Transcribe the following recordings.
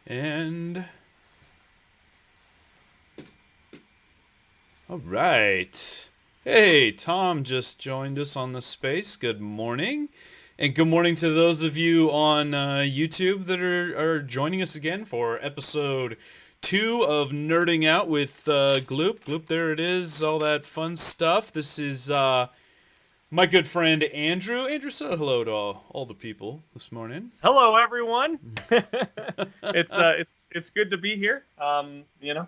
And all right. Hey, Tom just joined us on the space. Good morning. And good morning to those of you on YouTube that are joining us again for episode 2 of Nerding Out with Gloop. Gloop, there it is, all that fun stuff. This is my good friend Andrew. Andrew, say hello to all the people this morning. Hello, everyone. It's good to be here.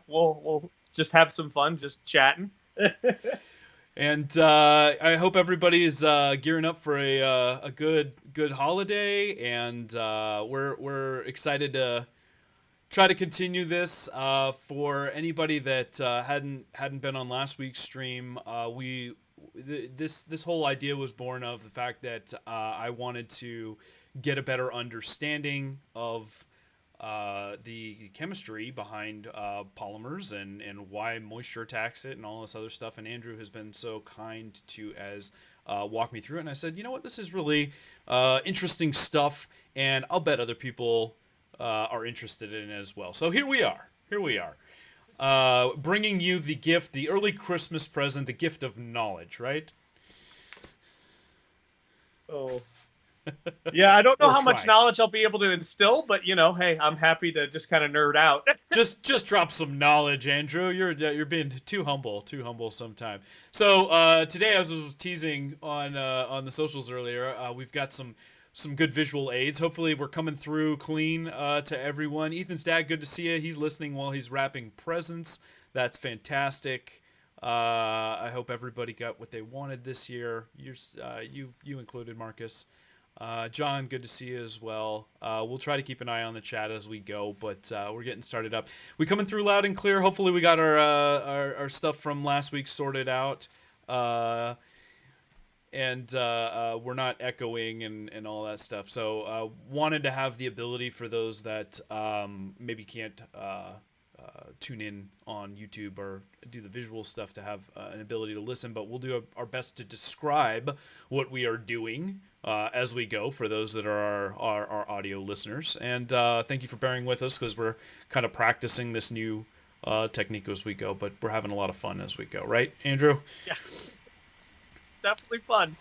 We'll just have some fun, just chatting. And I hope everybody is gearing up for a good holiday, and we're excited to try to continue this. For anybody that hadn't been on last week's stream, this whole idea was born of the fact that I wanted to get a better understanding of the chemistry behind polymers and why moisture attacks it and all this other stuff. And Andrew has been so kind to walk me through it. And I said, you know what, this is really interesting stuff, and I'll bet other people are interested in it as well. So here we are. Bringing you the gift, the early Christmas present, the gift of knowledge, right? Oh, yeah. I don't know Or how much try. knowledge I'll be able to instill, but hey, I'm happy to just kind of nerd out. Just drop some knowledge, Andrew. You're being too humble sometimes. So today, as I was teasing on the socials earlier, we've got some good visual aids. Hopefully, we're coming through clean to everyone. Ethan's dad, good to see you. He's listening while he's wrapping presents. That's fantastic. I hope everybody got what they wanted this year. You included, Marcus. John, good to see you as well. We'll try to keep an eye on the chat as we go, but we're getting started up. We coming through loud and clear. Hopefully we got our stuff from last week sorted out. And we're not echoing and all that stuff. So wanted to have the ability for those that maybe can't tune in on YouTube or do the visual stuff to have an ability to listen, but we'll do our best to describe what we are doing as we go for those that are our audio listeners. And thank you for bearing with us, because we're kind of practicing this new technique as we go, but we're having a lot of fun as we go, right, Andrew? Yeah, it's definitely fun.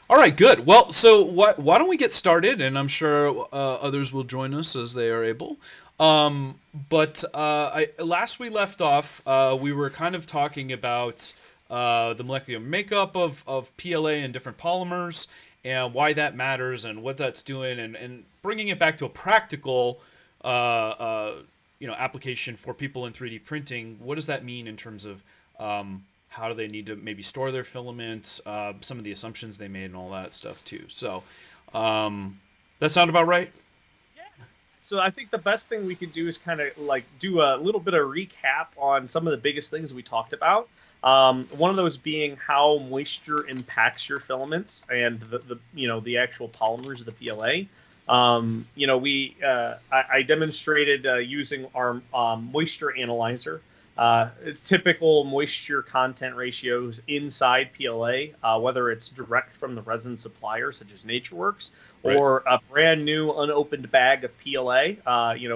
All right, good. Well, so why don't we get started? And I'm sure others will join us as they are able. But last we left off, we were kind of talking about the molecular makeup of PLA and different polymers, and why that matters and what that's doing, and bringing it back to a practical application for people in 3D printing. What does that mean in terms of how do they need to maybe store their filaments, some of the assumptions they made, and all that stuff too. So that sound about right? So I think the best thing we can do is kind of like do a little bit of recap on some of the biggest things we talked about. One of those being how moisture impacts your filaments and the actual polymers of the PLA. I demonstrated using our moisture analyzer. Typical moisture content ratios inside PLA, whether it's direct from the resin supplier, such as NatureWorks, Right. or a brand new unopened bag of PLA,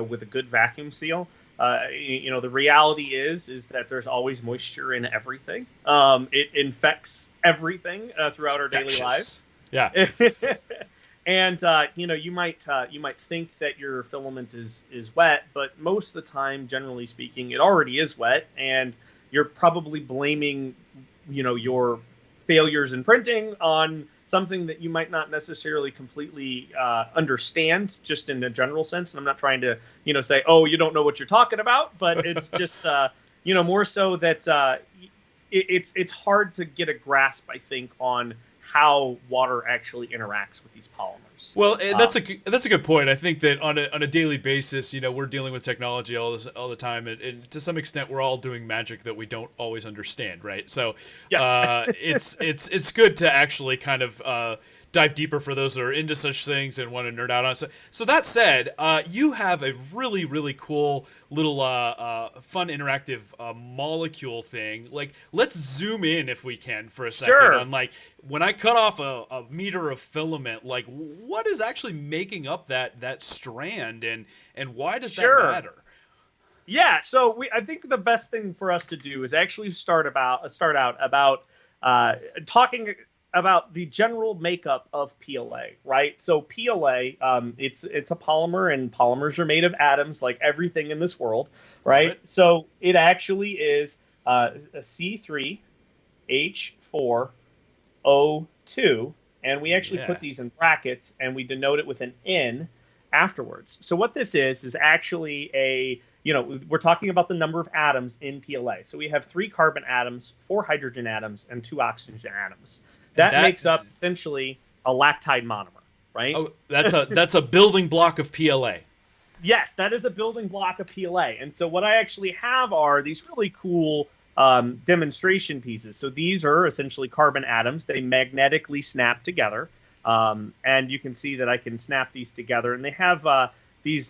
with a good vacuum seal. The reality is that there's always moisture in everything. It infects everything throughout our daily lives. Yeah. And you might think that your filament is wet, but most of the time, generally speaking, it already is wet, and you're probably blaming your failures in printing on something that you might not necessarily completely understand, just in a general sense. And I'm not trying to say, oh, you don't know what you're talking about, but it's just more so that it's hard to get a grasp, I think, on how water actually interacts with these polymers. Well, that's a good point. I think that on a daily basis, we're dealing with technology all the time, and to some extent, we're all doing magic that we don't always understand, right? So, Yeah. it's good to actually kind of dive deeper for those that are into such things and want to nerd out on it. So that said, you have a really, really cool little fun interactive molecule thing. Like, let's zoom in if we can for a second Sure. on, like, when I cut off a meter of filament, like, what is actually making up that strand, and why does that matter? Yeah, so I think the best thing for us to do is actually start out about talking about the general makeup of PLA, right? So PLA, it's a polymer, and polymers are made of atoms, like everything in this world, right? So it actually is a C3H4O2, and we actually put these in brackets, and we denote it with an N afterwards. So what this is actually we're talking about the number of atoms in PLA. So we have 3 carbon atoms, 4 hydrogen atoms, and 2 oxygen atoms. That makes up essentially a lactide monomer, right? Oh, that's a building block of PLA. Yes, that is a building block of PLA. And so what I actually have are these really cool demonstration pieces. So these are essentially carbon atoms. They magnetically snap together. And you can see that I can snap these together. And they have these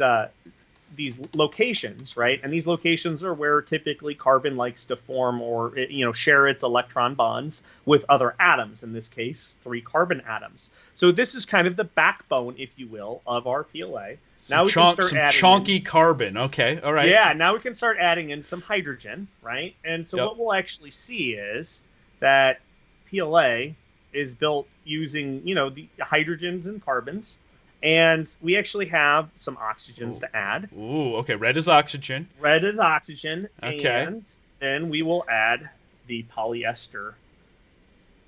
locations, right? And these locations are where typically carbon likes to form or share its electron bonds with other atoms. In this case, 3 carbon atoms. So this is kind of the backbone, if you will, of our PLA. Now we can start adding chunky carbon. Okay, all right. Yeah, now we can start adding in some hydrogen, right? And so what we'll actually see is that PLA is built using the hydrogens and carbons. And we actually have some oxygens to add. Ooh, okay. Red is oxygen. Red is oxygen. Okay. And then we will add the polyester.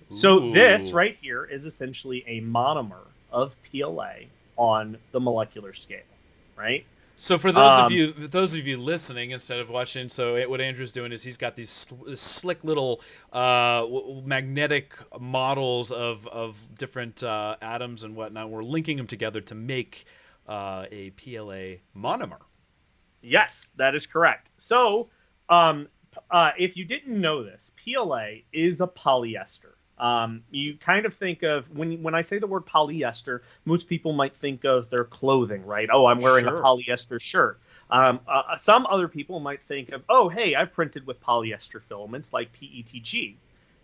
So this right here is essentially a monomer of PLA on the molecular scale, right? So for those of you listening instead of watching, so what Andrew's doing is he's got these slick little magnetic models of different atoms and whatnot. We're linking them together to make a PLA monomer. Yes, that is correct. So if you didn't know this, PLA is a polyester. You kind of think of, when I say the word polyester, most people might think of their clothing, right? Oh, I'm wearing a polyester shirt. Some other people might think of, oh, hey, I printed with polyester filaments like PETG.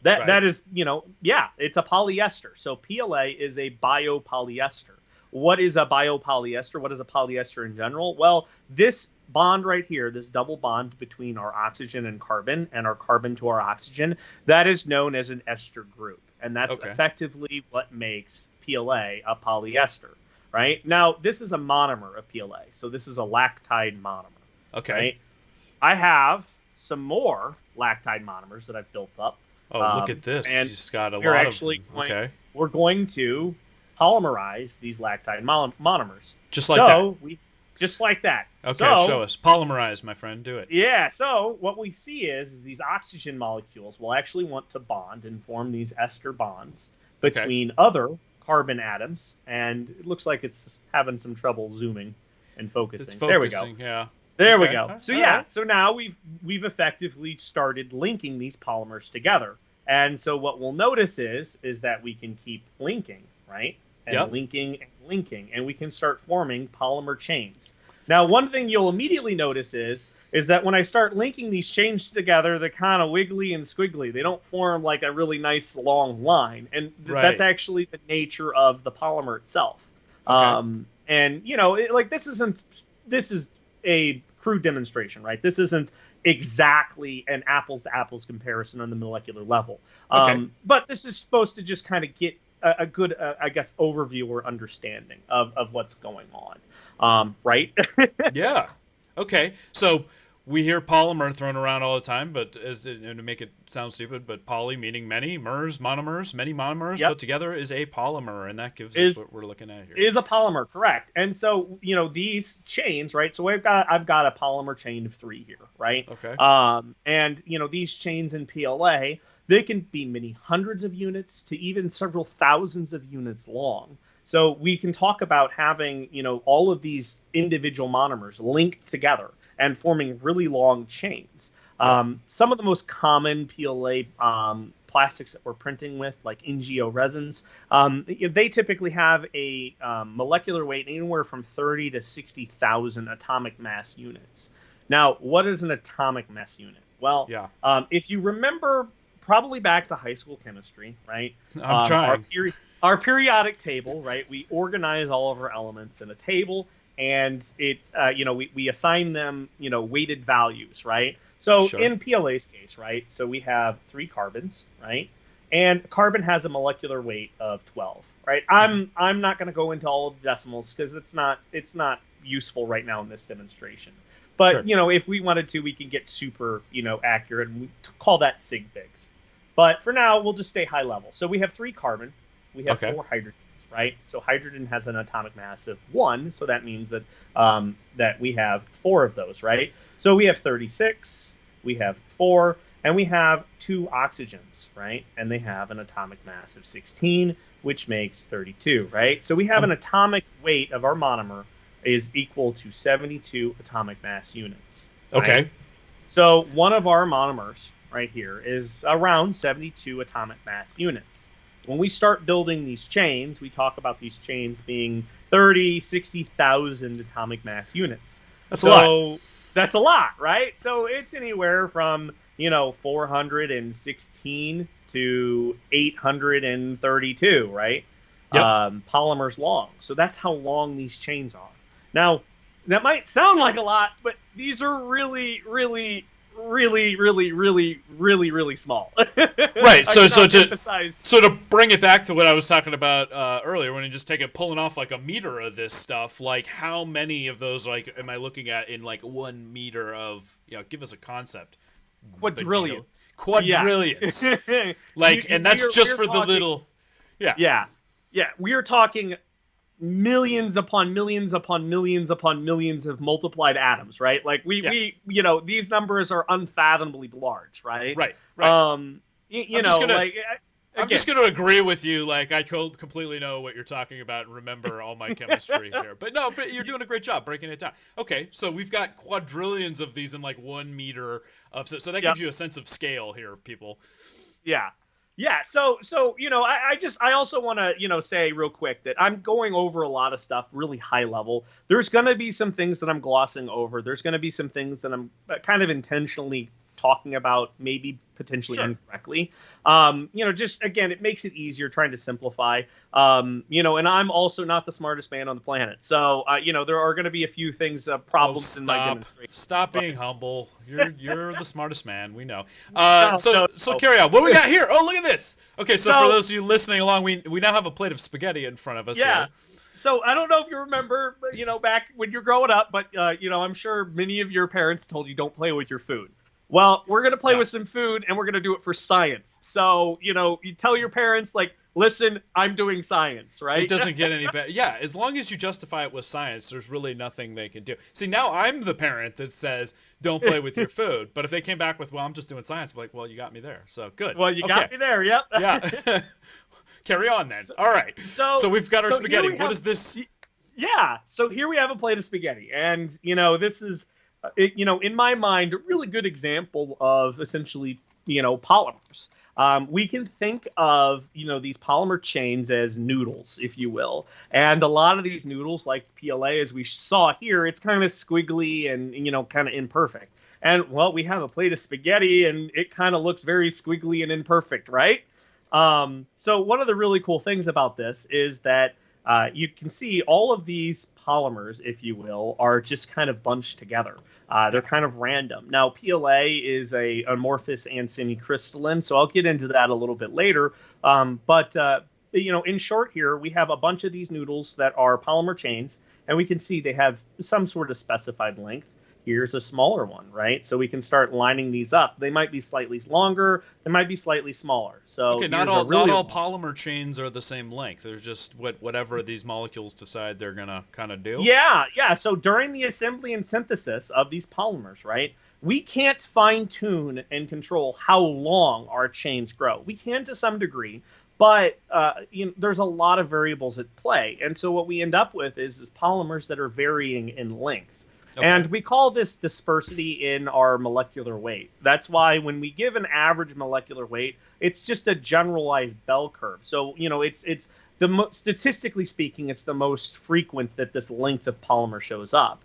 That is, it's a polyester. So PLA is a biopolyester. What is a biopolyester? What is a polyester in general? Well, this bond right here, this double bond between our oxygen and our carbon to our oxygen, that is known as an ester group. And that's effectively what makes PLA a polyester, right? Now, this is a monomer of PLA. So this is a lactide monomer. Okay. Right? I have some more lactide monomers that I've built up. Oh, look at this. He's got a lot of them. We're going to polymerize these lactide monomers. Just like that? Just like that. Okay, so, show us. Polymerize, my friend. Do it. Yeah, so what we see is these oxygen molecules will actually want to bond and form these ester bonds between other carbon atoms, and it looks like it's having some trouble zooming and focusing. It's focusing, there we go. Yeah. There we go. So so now we've effectively started linking these polymers together. And so what we'll notice is that we can keep linking, right? And linking and linking, and we can start forming polymer chains. Now, one thing you'll immediately notice is that when I start linking these chains together, they're kind of wiggly and squiggly. They don't form like a really nice long line, and that's actually the nature of the polymer itself. And this is a crude demonstration, right? This isn't exactly an apples to apples comparison on the molecular level. But this is supposed to just kind of get a good, overview or understanding of what's going on, right? Yeah. Okay. So we hear polymer thrown around all the time, but to make it sound stupid, but poly meaning many, monomers, many monomers put together is a polymer, and that gives us what we're looking at here. Is a polymer, correct? And so these chains, right? So I've got a polymer chain of 3 here, right? Okay. And these chains in PLA, they can be many hundreds of units to even several thousands of units long. So we can talk about having, all of these individual monomers linked together and forming really long chains. Some of the most common PLA plastics that we're printing with, like NGO resins, they typically have a molecular weight anywhere from 30 to 60,000 atomic mass units. Now, what is an atomic mass unit? Well, Yeah. If you remember, probably back to high school chemistry, right? I'm trying. Our periodic table, right? We organize all of our elements in a table, and we assign them, weighted values, right? So Sure. in PLA's case, right? So we have 3 carbons, right? And carbon has a molecular weight of 12, right? I'm not going to go into all of the decimals because it's not useful right now in this demonstration. But Sure. if we wanted to, we can get super accurate, and we call that sig figs. But for now, we'll just stay high level. So we have 3 carbon, we have 4 hydrogens, right? So hydrogen has an atomic mass of 1, so that means that that we have 4 of those, right? So we have 36, we have 4, and we have 2 oxygens, right? And they have an atomic mass of 16, which makes 32, right? So we have an atomic weight of our monomer is equal to 72 atomic mass units. Right? Okay. So one of our monomers right here is around 72 atomic mass units. When we start building these chains, we talk about these chains being 30, 60,000 atomic mass units. That's a lot. That's a lot, right? So it's anywhere from, 416 to 832, right? Yep. Polymers long. So that's how long these chains are. Now, that might sound like a lot, but these are really, really, really, really, really, really, really small. Right. So emphasize... to bring it back to what I was talking about earlier, when you just pulling off like a meter of this stuff, like how many of those am I looking at in like 1 meter of, give us a concept. Quadrillions. Quadrillions. Yeah. And that's just for talking, the little. Yeah. Yeah. We are talking millions upon millions upon millions upon millions of multiplied atoms, right? Like we these numbers are unfathomably large, right? Right. I'm just gonna agree with you. Like I completely know what you're talking about and remember all my chemistry here. But no, you're doing a great job breaking it down. Okay, so we've got quadrillions of these in like 1 meter of. So that gives you a sense of scale here, people. Yeah. Yeah, so I also want to say real quick that I'm going over a lot of stuff really high level. There's going to be some things that I'm glossing over. There's going to be some things that I'm kind of intentionally talking about, maybe potentially incorrectly. Just again, it makes it easier trying to simplify. And I'm also not the smartest man on the planet, so there are going to be a few things, problems in my demonstration. Stop being humble. You're the smartest man. We know. So Carry on. What we got here? Oh, look at this. Okay, so for those of you listening along, we now have a plate of spaghetti in front of us. Yeah. Here. So I don't know if you remember, back when you're growing up, but I'm sure many of your parents told you don't play with your food. Well, we're going to play with some food, and we're going to do it for science. So, you tell your parents, listen, I'm doing science, right? It doesn't get any better. Yeah, as long as you justify it with science, there's really nothing they can do. See, now I'm the parent that says, don't play with your food. But if they came back with, well, I'm just doing science, I'm like, well, you got me there. So, good. Well, you got me there, yep. Yeah. Carry on, then. All right. So we've got our spaghetti. What is this? Yeah, so here we have a plate of spaghetti. And, this is... in my mind, a really good example of essentially, polymers. We can think of, these polymer chains as noodles, if you will. And a lot of these noodles, like PLA, as we saw here, it's kind of squiggly and, kind of imperfect. And, well, we have a plate of spaghetti, and it kind of looks very squiggly and imperfect, right? So one of the really cool things about this is that you can see all of these polymers, if you will, are just kind of bunched together. They're kind of random. Now, PLA is a amorphous and semi-crystalline, so I'll get into that a little bit later. But in short here, we have a bunch of these noodles that are polymer chains, and we can see they have some sort of specified length. Here's a smaller one, right? So we can start lining these up. They might be slightly longer. They might be slightly smaller. So okay, not all polymer chains are the same length. They're just whatever these molecules decide they're gonna kind of do. Yeah. So during the assembly and synthesis of these polymers, right, we can't fine tune and control how long our chains grow. We can to some degree, but there's a lot of variables at play, and so what we end up with is polymers that are varying in length. And we call this dispersity in our molecular weight. That's why when we give an average molecular weight, it's just a generalized bell curve. So, it's statistically speaking, it's the most frequent that this length of polymer shows up.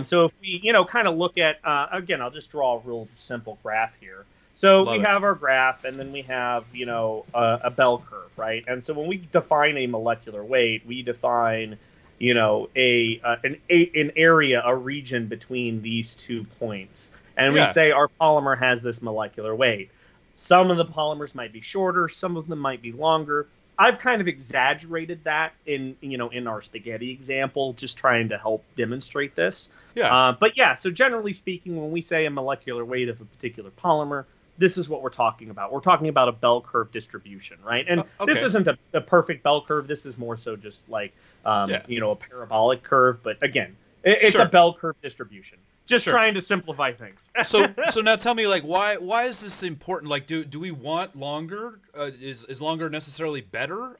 So if we, kind of look at, again, I'll just draw a real simple graph here. So we have our graph, and then we have, a bell curve, right? And so when we define a molecular weight, we define, an area, a region between these 2 points. And we say our polymer has this molecular weight. Some of the polymers might be shorter, some of them might be longer. I've kind of exaggerated that in our spaghetti example, just trying to help demonstrate this. So generally speaking, when we say a molecular weight of a particular polymer, this is what we're talking about. We're talking about a bell curve distribution, right? And this isn't a perfect bell curve. This is more so just like, a parabolic curve. But again, it's a bell curve distribution. Just trying to simplify things. so now tell me, like, why is this important? Like, do we want longer? Is longer necessarily better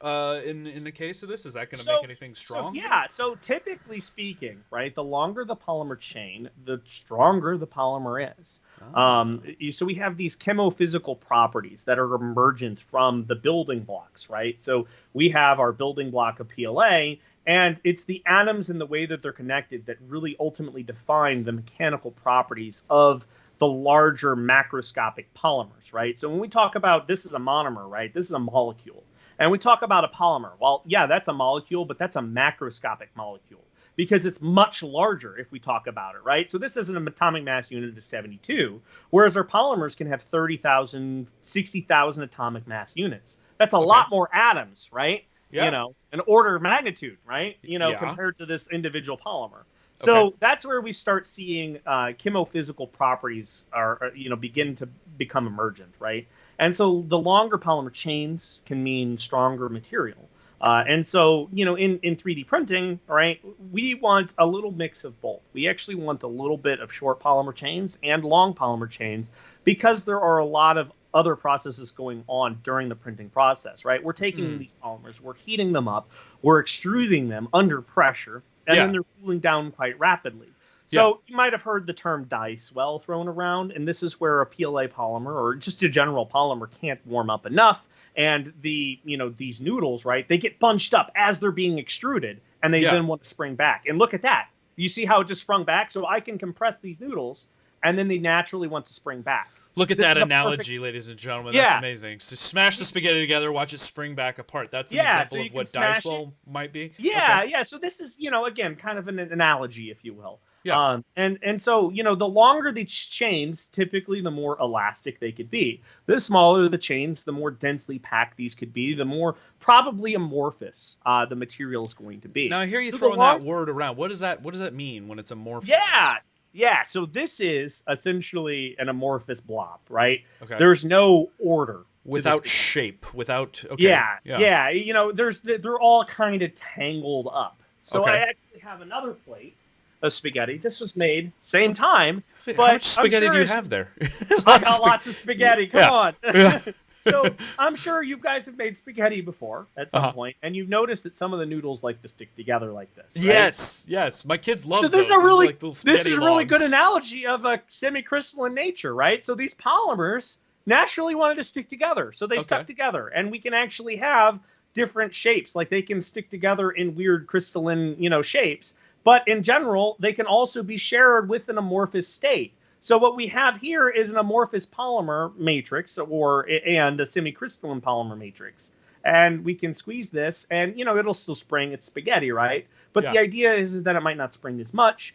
in the case of this? Is that going to make anything strong? So typically speaking, right, the longer the polymer chain, the stronger the polymer is. So we have these chemophysical properties that are emergent from the building blocks, right? So we have our building block of PLA, and it's the atoms and the way that they're connected that really ultimately define the mechanical properties of the larger macroscopic polymers, right? So when we talk about this is a monomer, right? This is a molecule. And we talk about a polymer. Well, yeah, that's a molecule, but that's a macroscopic molecule because it's much larger if we talk about it, right? So this is an atomic mass unit of 72, whereas our polymers can have 30,000, 60,000 atomic mass units. That's a lot more atoms, right? An order of magnitude, right? Compared to this individual polymer. So that's where we start seeing chemophysical properties begin to become emergent, right? And so the longer polymer chains can mean stronger material. And so, in 3D printing, right, we want a little mix of both. We actually want a little bit of short polymer chains and long polymer chains because there are a lot of other processes going on during the printing process, right? We're taking these polymers, we're heating them up, we're extruding them under pressure, and then they're cooling down quite rapidly. So you might have heard the term die swell thrown around, and this is where a PLA polymer or just a general polymer can't warm up enough, and these noodles, right, they get bunched up as they're being extruded, and they then want to spring back. And look at that. You see how it just sprung back? So I can compress these noodles, and then they naturally want to spring back. Look at that analogy, ladies and gentlemen. That's amazing. So smash the spaghetti together, watch it spring back apart. That's an example of what die swell might be. So this is, again, kind of an analogy, if you will. And so, the longer the chains, typically the more elastic they could be. The smaller the chains, the more densely packed these could be, the more probably amorphous the material is going to be. Now, I hear you throwing that word around. What does that mean when it's amorphous? So this is essentially an amorphous blob, right? There's no order. Without shape, without... They're all kind of tangled up. So I actually have another plate of spaghetti. This was made same time. But how much spaghetti do you have there? I got lots of spaghetti. Come on. So I'm sure you guys have made spaghetti before at some point, and you've noticed that some of the noodles like to stick together like this. Right? Yes. My kids love those. This is a really good analogy of a semi-crystalline nature, right? So these polymers naturally wanted to stick together, so they stuck together, and we can actually have different shapes. Like they can stick together in weird crystalline, shapes, but in general, they can also be shared with an amorphous state. So what we have here is an amorphous polymer matrix and a semi-crystalline polymer matrix. And we can squeeze this and, it'll still spring. It's spaghetti, right? But the idea is that it might not spring as much.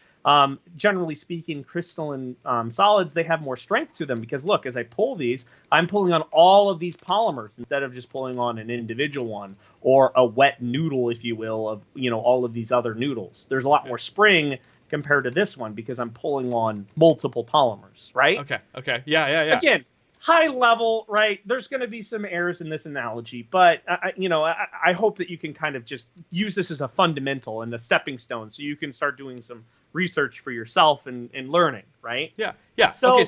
Generally speaking, crystalline solids, they have more strength to them because, look, as I pull these, I'm pulling on all of these polymers instead of just pulling on an individual one or a wet noodle, if you will, of, all of these other noodles. There's a lot more spring compared to this one because I'm pulling on multiple polymers, right? Okay. Yeah. Again, high level, right? There's going to be some errors in this analogy, but I hope that you can kind of just use this as a fundamental and a stepping stone, so you can start doing some research for yourself and learning, right? Yeah. So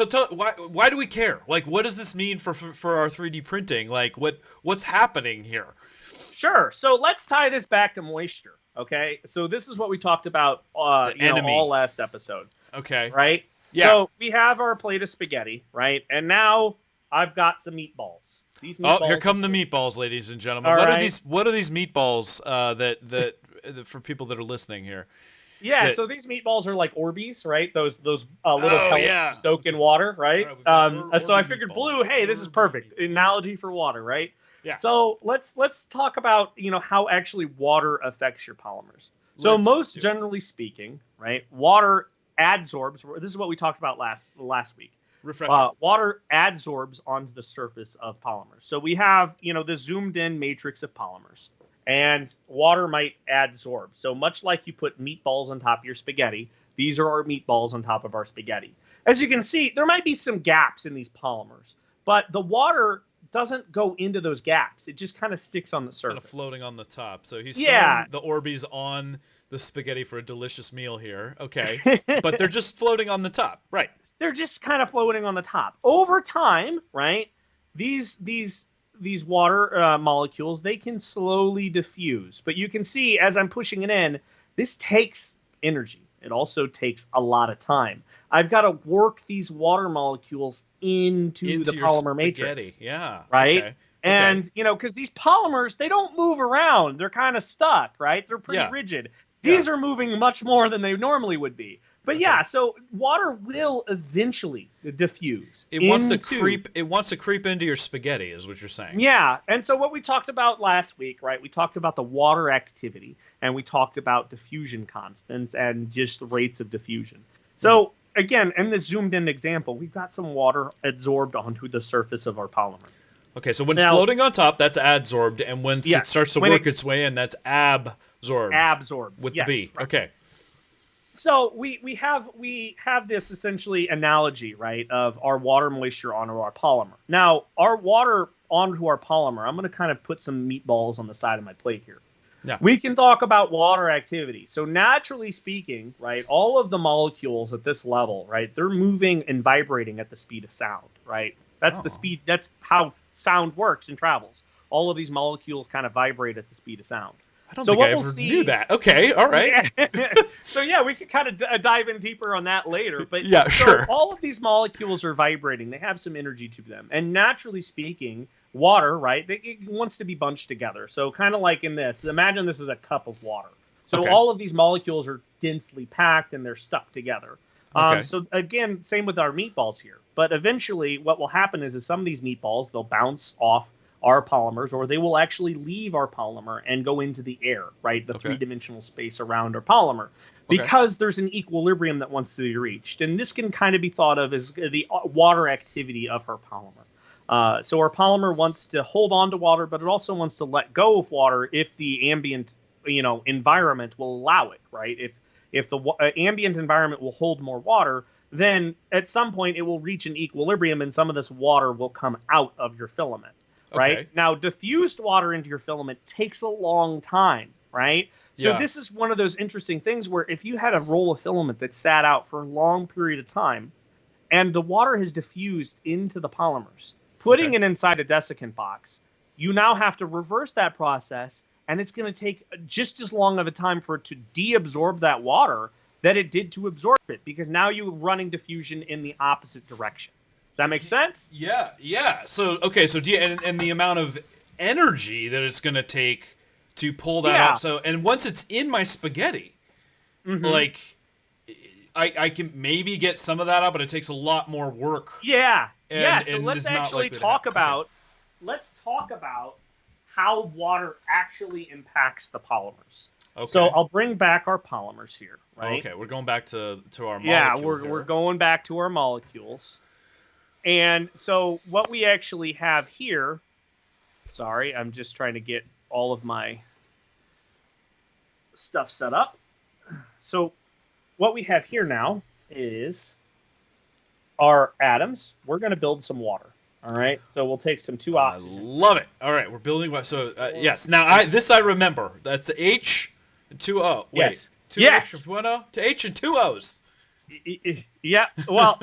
tell, why do we care? Like, what does this mean for our 3D printing? Like, what's happening here? Sure. So let's tie this back to moisture. Okay, so this is what we talked about, The enemy. all last episode. Okay. Right? Yeah. So we have our plate of spaghetti, right? And now I've got some meatballs. These meatballs. Oh, here come the meatballs, ladies and gentlemen. All What right. are these? What are these meatballs? That for people that are listening here. Yeah, that- so these meatballs are like Orbeez, right? Those little pellets yeah. you soak in water, right? All right, we've got So I Orbeez figured meatball. blue. Hey, this is Orbeez perfect meatball. analogy for water, right? Yeah. So let's talk about how actually water affects your polymers. So Let's most do it. generally speaking, right, water adsorbs. This is what we talked about last week. Refreshing. Water adsorbs onto the surface of polymers. So we have this zoomed in matrix of polymers, and water might adsorb. So much like you put meatballs on top of your spaghetti, these are our meatballs on top of our spaghetti. As you can see, there might be some gaps in these polymers, but the water doesn't go into those gaps. It just kind of sticks on the surface. Kind of floating on the top. So he's Yeah. throwing the Orbeez on the spaghetti for a delicious meal here. Okay. But they're just floating on the top. Right. They're just kind of floating on the top. Over time, right, these water molecules, they can slowly diffuse. But you can see as I'm pushing it in, this takes energy. It also takes a lot of time. I've got to work these water molecules into the your polymer spaghetti. matrix. Yeah. Right? Okay. And, because these polymers, they don't move around. They're kind of stuck, right? They're pretty Yeah. rigid. These are moving much more than they normally would be. But Okay. yeah, so water will eventually diffuse. It wants to creep. It wants to creep into your spaghetti, is what you're saying. Yeah, and so what we talked about last week, right? We talked about the water activity, and we talked about diffusion constants and just the rates of diffusion. So again, in this zoomed-in example, we've got some water adsorbed onto the surface of our polymer. Okay, so when it's Now- floating on top, that's adsorbed, and when it Yes, starts to when work it- its way in, that's absorbed Absorbed with yes, the B. right. Okay. So we have this essentially analogy, right, of our water moisture onto our polymer. Now, our water onto our polymer, I'm going to kind of put some meatballs on the side of my plate here. Yeah. We can talk about water activity. So naturally speaking, right, all of the molecules at this level, right, they're moving and vibrating at the speed of sound, right? That's the speed. That's how sound works and travels. All of these molecules kind of vibrate at the speed of sound. I don't So think what I we'll ever see- knew that. Okay, all right. So yeah, we could kind of dive in deeper on that later. But Yeah, so sure. all of these molecules are vibrating. They have some energy to them, and naturally speaking, water, right? It wants to be bunched together. So kind of like in this, imagine this is a cup of water. So Okay. all of these molecules are densely packed and they're stuck together. Okay. So again, same with our meatballs here. But eventually, what will happen is some of these meatballs they'll bounce off our polymers, or they will actually leave our polymer and go into the air, right? The Okay. three-dimensional space around our polymer, because there's an equilibrium that wants to be reached. And this can kind of be thought of as the water activity of our polymer. So our polymer wants to hold on to water, but it also wants to let go of water if the ambient, environment will allow it, right? If the ambient environment will hold more water, then at some point it will reach an equilibrium and some of this water will come out of your filament. Right? Okay. Now, diffused water into your filament takes a long time, right? So Yeah. this is one of those interesting things where if you had a roll of filament that sat out for a long period of time and the water has diffused into the polymers, putting Okay. it inside a desiccant box, you now have to reverse that process, and it's going to take just as long of a time for it to deabsorb that water that it did to absorb it, because now you're running diffusion in the opposite direction. Does that make sense? Yeah. So okay, so and the amount of energy that it's gonna take to pull that Yeah. off. So and once it's in my spaghetti, like I can maybe get some of that out, but it takes a lot more work. Yeah. And- So and let's is not actually likely to talk happen. Okay. about let's talk about how water actually impacts the polymers. Okay. So I'll bring back our polymers here, right? Okay, we're going back to our molecule. Yeah, here. we're going back to our molecules. And so what we actually have here, sorry, I'm just trying to get all of my stuff set up. So what we have here now is our atoms. We're going to build some water. All right. So we'll take some two I oxygen. love it. All right, we're building what? So yes. Now I remember. That's H and two O. Wait, Yes. two Yes. H and one O to H and two O's. Yeah. Well,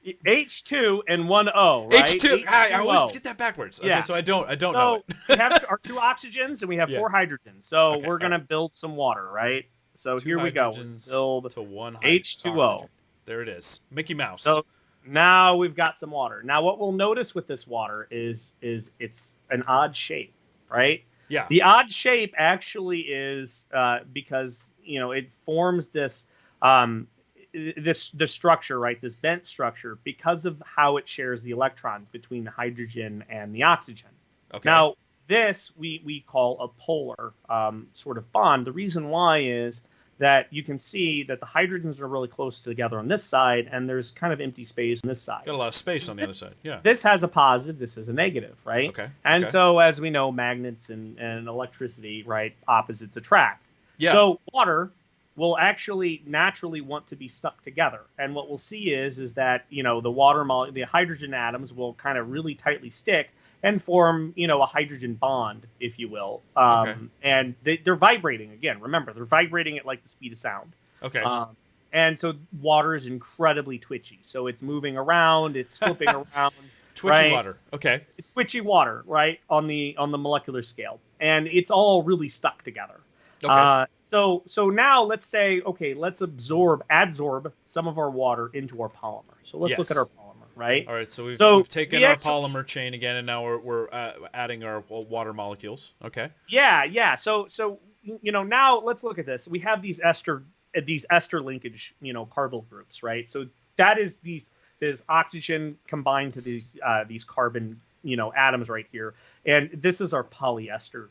H2 and one O, right? H2. I always H2O. get that backwards. Okay, Yeah. so I don't know So it. we have our 2 oxygens and we have Yeah. 4 hydrogens. So Okay, we're all gonna build some water, right? So 2 here we go. hydrogens Build to 1 H2O. oxygen. There it is. Mickey Mouse. So now we've got some water. Now what we'll notice with this water is it's an odd shape, right? Yeah. The odd shape actually is because it forms this this structure, right? This bent structure because of how it shares the electrons between the hydrogen and the oxygen. Okay. Now this we call a polar sort of bond. The reason why is that you can see that the hydrogens are really close together on this side, and there's kind of empty space on this side. Got a lot of space on the other side. Yeah. This has a positive, this has a negative, right? Okay. And okay. so, as we know, magnets and electricity, right, opposites attract. Yeah. So water will actually naturally want to be stuck together. And what we'll see is that, the hydrogen atoms will kind of really tightly stick and form, a hydrogen bond, if you will. Okay. And they're vibrating. Again, remember, they're vibrating at like the speed of sound. Okay. And so water is incredibly twitchy. So it's moving around, it's flipping around. Twitchy right? water. Okay. It's twitchy water, right, on the molecular scale. And it's all really stuck together. Okay. So now let's say, okay, let's adsorb some of our water into our polymer. So let's look at our polymer. Right. All right. So we've taken our polymer chain again, and now we're adding our water molecules. Okay. Yeah. So now let's look at this. We have these ester linkage carbonyl groups, right? So that is there's oxygen combined to these carbon atoms right here, and this is our polyester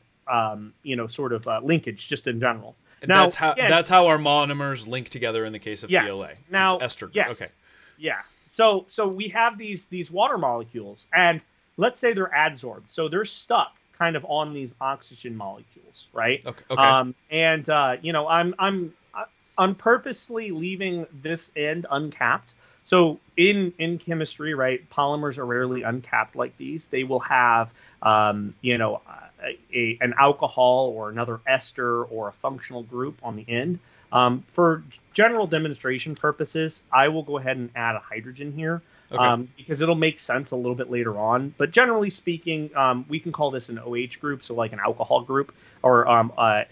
sort of linkage just in general. And now that's how our monomers link together in the case of PLA. Now ester. Yes. Okay. Yeah. So we have these water molecules, and let's say they're adsorbed, so they're stuck kind of on these oxygen molecules, right? Okay. I'm purposely leaving this end uncapped. So in chemistry, right, polymers are rarely uncapped like these. They will have an alcohol or another ester or a functional group on the end. For general demonstration purposes, I will go ahead and add a hydrogen here because it'll make sense a little bit later on. But generally speaking, we can call this an OH group, so like an alcohol group or a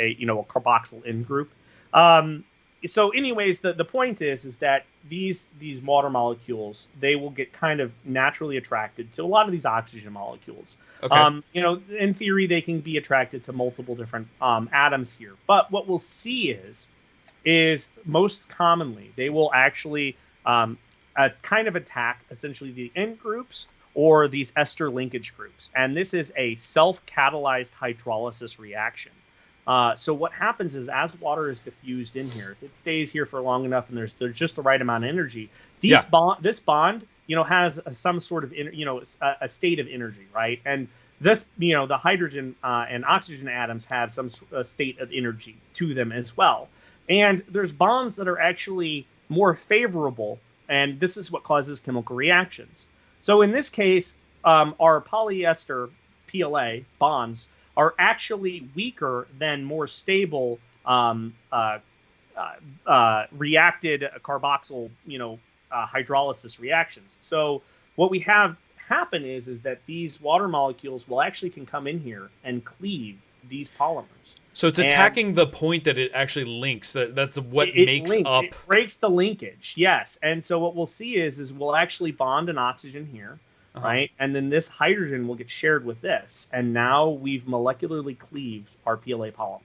carboxyl N group. So anyways, the point is that these water molecules, they will get kind of naturally attracted to a lot of these oxygen molecules. Okay. In theory, they can be attracted to multiple different atoms here. But what we'll see is most commonly they will actually kind of attack essentially the N groups or these ester linkage groups. And this is a self-catalyzed hydrolysis reaction. So what happens is as water is diffused in here, if it stays here for long enough and there's just the right amount of energy, this bond has some sort of a state of energy, right? And this the hydrogen and oxygen atoms have some state of energy to them as well. And there's bonds that are actually more favorable, and this is what causes chemical reactions. So in this case, our polyester PLA bonds are actually weaker than more stable reacted carboxyl hydrolysis reactions. So what we have happen is that these water molecules can come in here and cleave these polymers. So it's attacking the point that it actually links. That's what makes links. up. It breaks the linkage, yes. And so what we'll see is we'll actually bond an oxygen here, right? And then this hydrogen will get shared with this. And now we've molecularly cleaved our PLA polymer,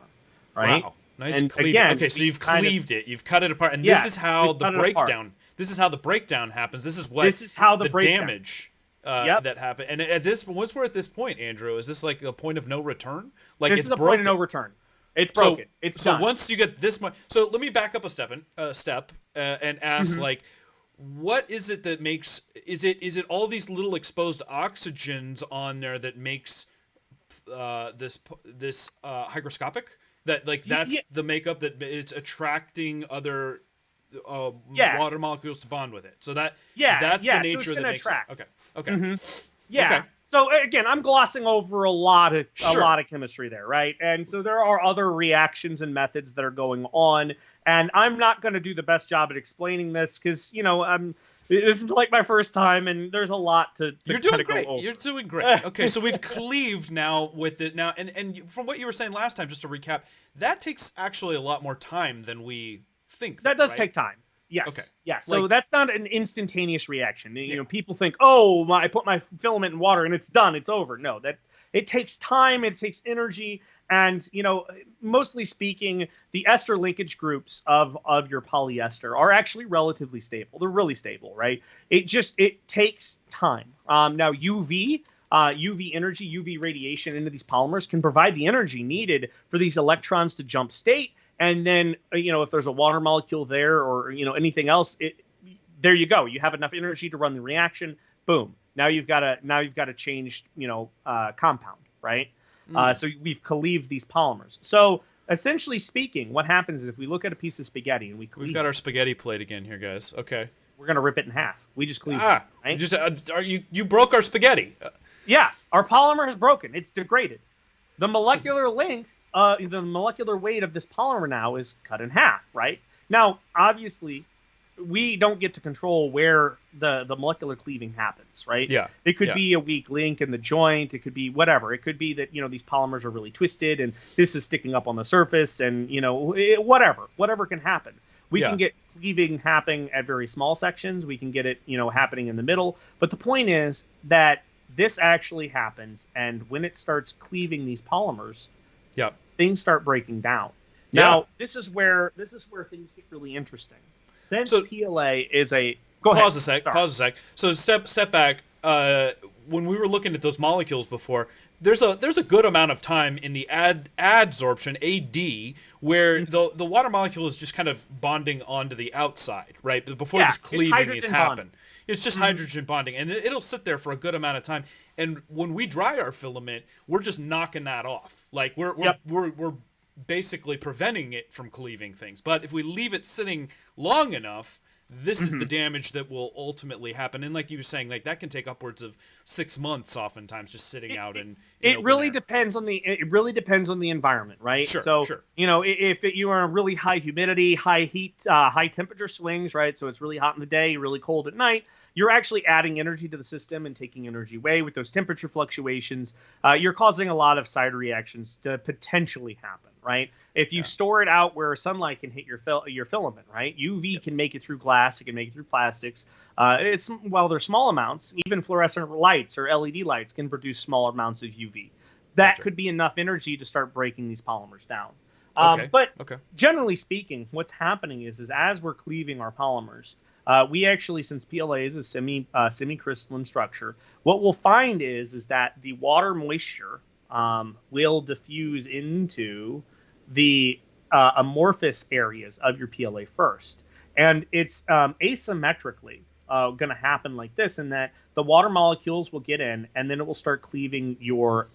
right? Wow. Nice and cleaving. again, okay, so you've cleaved it. You've cut it apart. And this is how the breakdown. This is how the breakdown happens. This is how the damage that happened. And once we're at this point, Andrew, is this like a point of no return? Like this is a point of no return. It's broken. It's done. Once you get this much, so let me back up a step and ask what is it that makes is it all these little exposed oxygens on there that makes this hygroscopic? That that's the makeup that it's attracting other water molecules to bond with it. So that's the nature that makes attract. it. Okay. Okay. So again, I'm glossing over a lot of chemistry there, right? And so there are other reactions and methods that are going on, And I'm not going to do the best job at explaining this because, this is like my first time, and there's a lot to You're doing go great. over. You're doing great. Okay, so we've cleaved now with it now, and from what you were saying last time, just to recap, that takes actually a lot more time than we think. That does right? take time. Yes. Okay. Yeah. So that's not an instantaneous reaction. Yeah. People think, oh, I put my filament in water and it's done. It's over. No, it takes time. It takes energy. And, mostly speaking, the ester linkage groups of your polyester are actually relatively stable. They're really stable, right? It takes time. Now, UV energy, UV radiation into these polymers can provide the energy needed for these electrons to jump state. And then, if there's a water molecule there or, anything else, there you go. You have enough energy to run the reaction. Boom. Now you've got a changed, compound, right? So we've cleaved these polymers. So essentially speaking, what happens is if we look at a piece of spaghetti and we've got our spaghetti plate again here, guys. Okay. We're going to rip it in half. We just cleaved it, right? Just you broke our spaghetti. Yeah, our polymer has broken. It's degraded. The molecular length, the molecular weight of this polymer now is cut in half, right? Now, obviously, we don't get to control where the molecular cleaving happens, right? Yeah. It could be a weak link in the joint. It could be whatever. It could be that, these polymers are really twisted and this is sticking up on the surface and, whatever can happen. We can get cleaving happening at very small sections. We can get it, happening in the middle. But the point is that this actually happens. And when it starts cleaving these polymers, things start breaking down. Now, this is where things get really interesting. Since PLA is a Pause a sec. So step back. When we were looking at those molecules before, there's a good amount of time in the adsorption AD where the water molecule is just kind of bonding onto the outside, right? But before this cleaving has happened, it's just hydrogen bonding, and it'll sit there for a good amount of time. And when we dry our filament, we're just knocking that off. Like we're basically preventing it from cleaving things. But if we leave it sitting long enough, this is the damage that will ultimately happen. And like you were saying, like that can take upwards of 6 months oftentimes just sitting out in it really depends on the environment, right? Sure. If you are in really high humidity, high heat, high temperature swings, right? So it's really hot in the day, really cold at night. You're actually adding energy to the system and taking energy away with those temperature fluctuations. You're causing a lot of side reactions to potentially happen, right? If you store it out where sunlight can hit your filament, right? UV can make it through glass, it can make it through plastics. They're small amounts. Even fluorescent lights or LED lights can produce small amounts of UV. That could be enough energy to start breaking these polymers down. But generally speaking, what's happening is as we're cleaving our polymers, we actually, since PLA is a semi-crystalline structure, what we'll find is that the water moisture will diffuse into the amorphous areas of your PLA first. And it's asymmetrically going to happen like this, in that the water molecules will get in, and then it will start cleaving your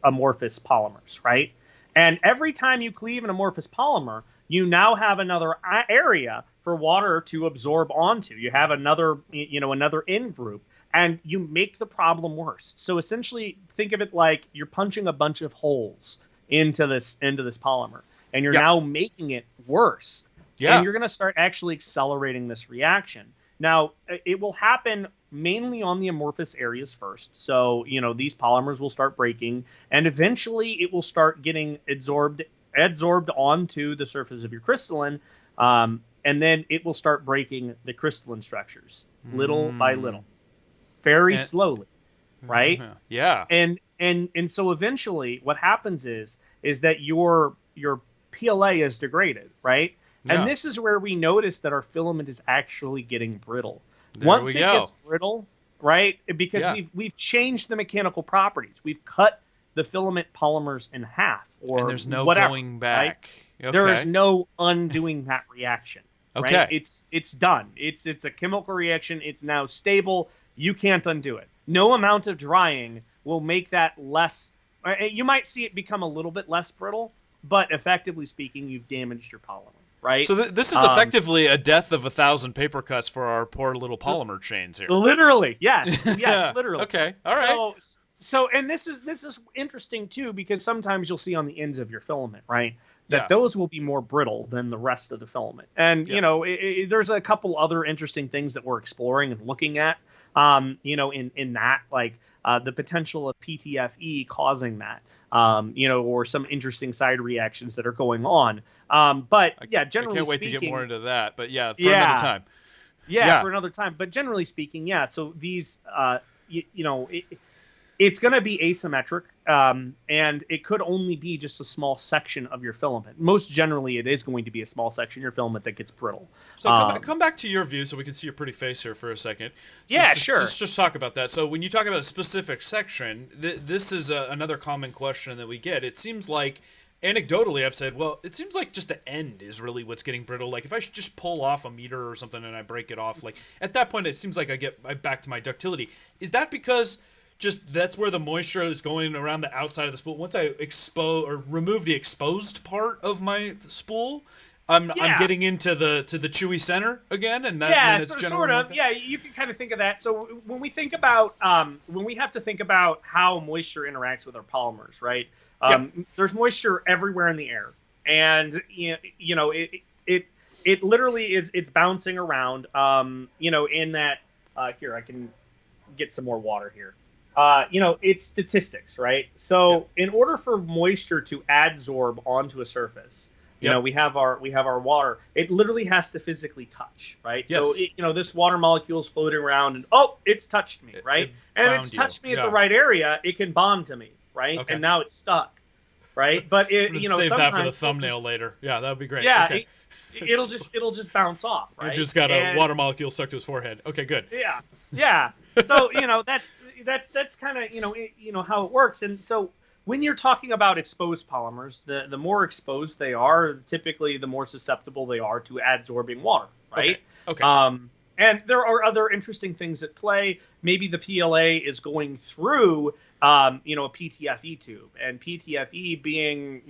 amorphous polymers, right? And every time you cleave an amorphous polymer, you now have another area for water to absorb onto. You have another in group, and you make the problem worse. So essentially, think of it like you're punching a bunch of holes into this polymer, and you're now making it worse. And you're going to start actually accelerating this reaction. Now, it will happen mainly on the amorphous areas first. So, these polymers will start breaking, and eventually it will start getting adsorbed onto the surface of your crystalline, and then it will start breaking the crystalline structures little by little, very slowly, right? Yeah. And so eventually what happens is that your PLA is degraded, right? Yeah. And this is where we notice that our filament is actually getting brittle. Once it gets brittle, right? Because we've changed the mechanical properties. We've cut the filament polymers in half, and there's no going back. Right? There is no undoing that reaction. Right? It's done. It's a chemical reaction. It's now stable. You can't undo it. No amount of drying will make that less. You might see it become a little bit less brittle, but effectively speaking, you've damaged your polymer. Right? So this is effectively a death of 1,000 paper cuts for our poor little polymer chains here. Literally, yes, literally. Okay, all right. So, and this is interesting too, because sometimes you'll see on the ends of your filament, right, that those will be more brittle than the rest of the filament. And, there's a couple other interesting things that we're exploring and looking at, in that, like the potential of PTFE causing that, or some interesting side reactions that are going on. But yeah, generally I can't wait speaking, to get more into that, but for another time. Yeah, for another time. But generally speaking, so these, it's going to be asymmetric, and it could only be just a small section of your filament. Most generally, it is going to be a small section of your filament that gets brittle. So come back to your view so we can see your pretty face here for a second. Sure. Just talk about that. So when you talk about a specific section, this is another common question that we get. It seems like, anecdotally, I've said, well, it seems like just the end is really what's getting brittle. Like if I just pull off a meter or something and I break it off, like at that point, it seems like I get back to my ductility. Is that because just that's where the moisture is going around the outside of the spool? Once I remove the exposed part of my spool, I'm getting into the chewy center again, and then it's sort of. Yeah, you can kind of think of that. So when we think about when we have to think about how moisture interacts with our polymers, right? There's moisture everywhere in the air, and it literally it's bouncing around. In that here I can get some more water here. It's statistics, right? So in order for moisture to adsorb onto a surface, we have our water. It literally has to physically touch, right? Yes. So this water molecule is floating around, and it's touched me, right? And if it's touched me at the right area, it can bond to me, right? Okay. And now it's stuck, right? But save that for the thumbnail later. Yeah, that would be great. Yeah. Okay. It'll just bounce off, right? It just got a water molecule stuck to his forehead. Okay, good. Yeah. So that's kind of how it works. And so when you're talking about exposed polymers, the more exposed they are, typically the more susceptible they are to adsorbing water, right? Okay. And there are other interesting things at play. Maybe the PLA is going through a PTFE tube, and PTFE being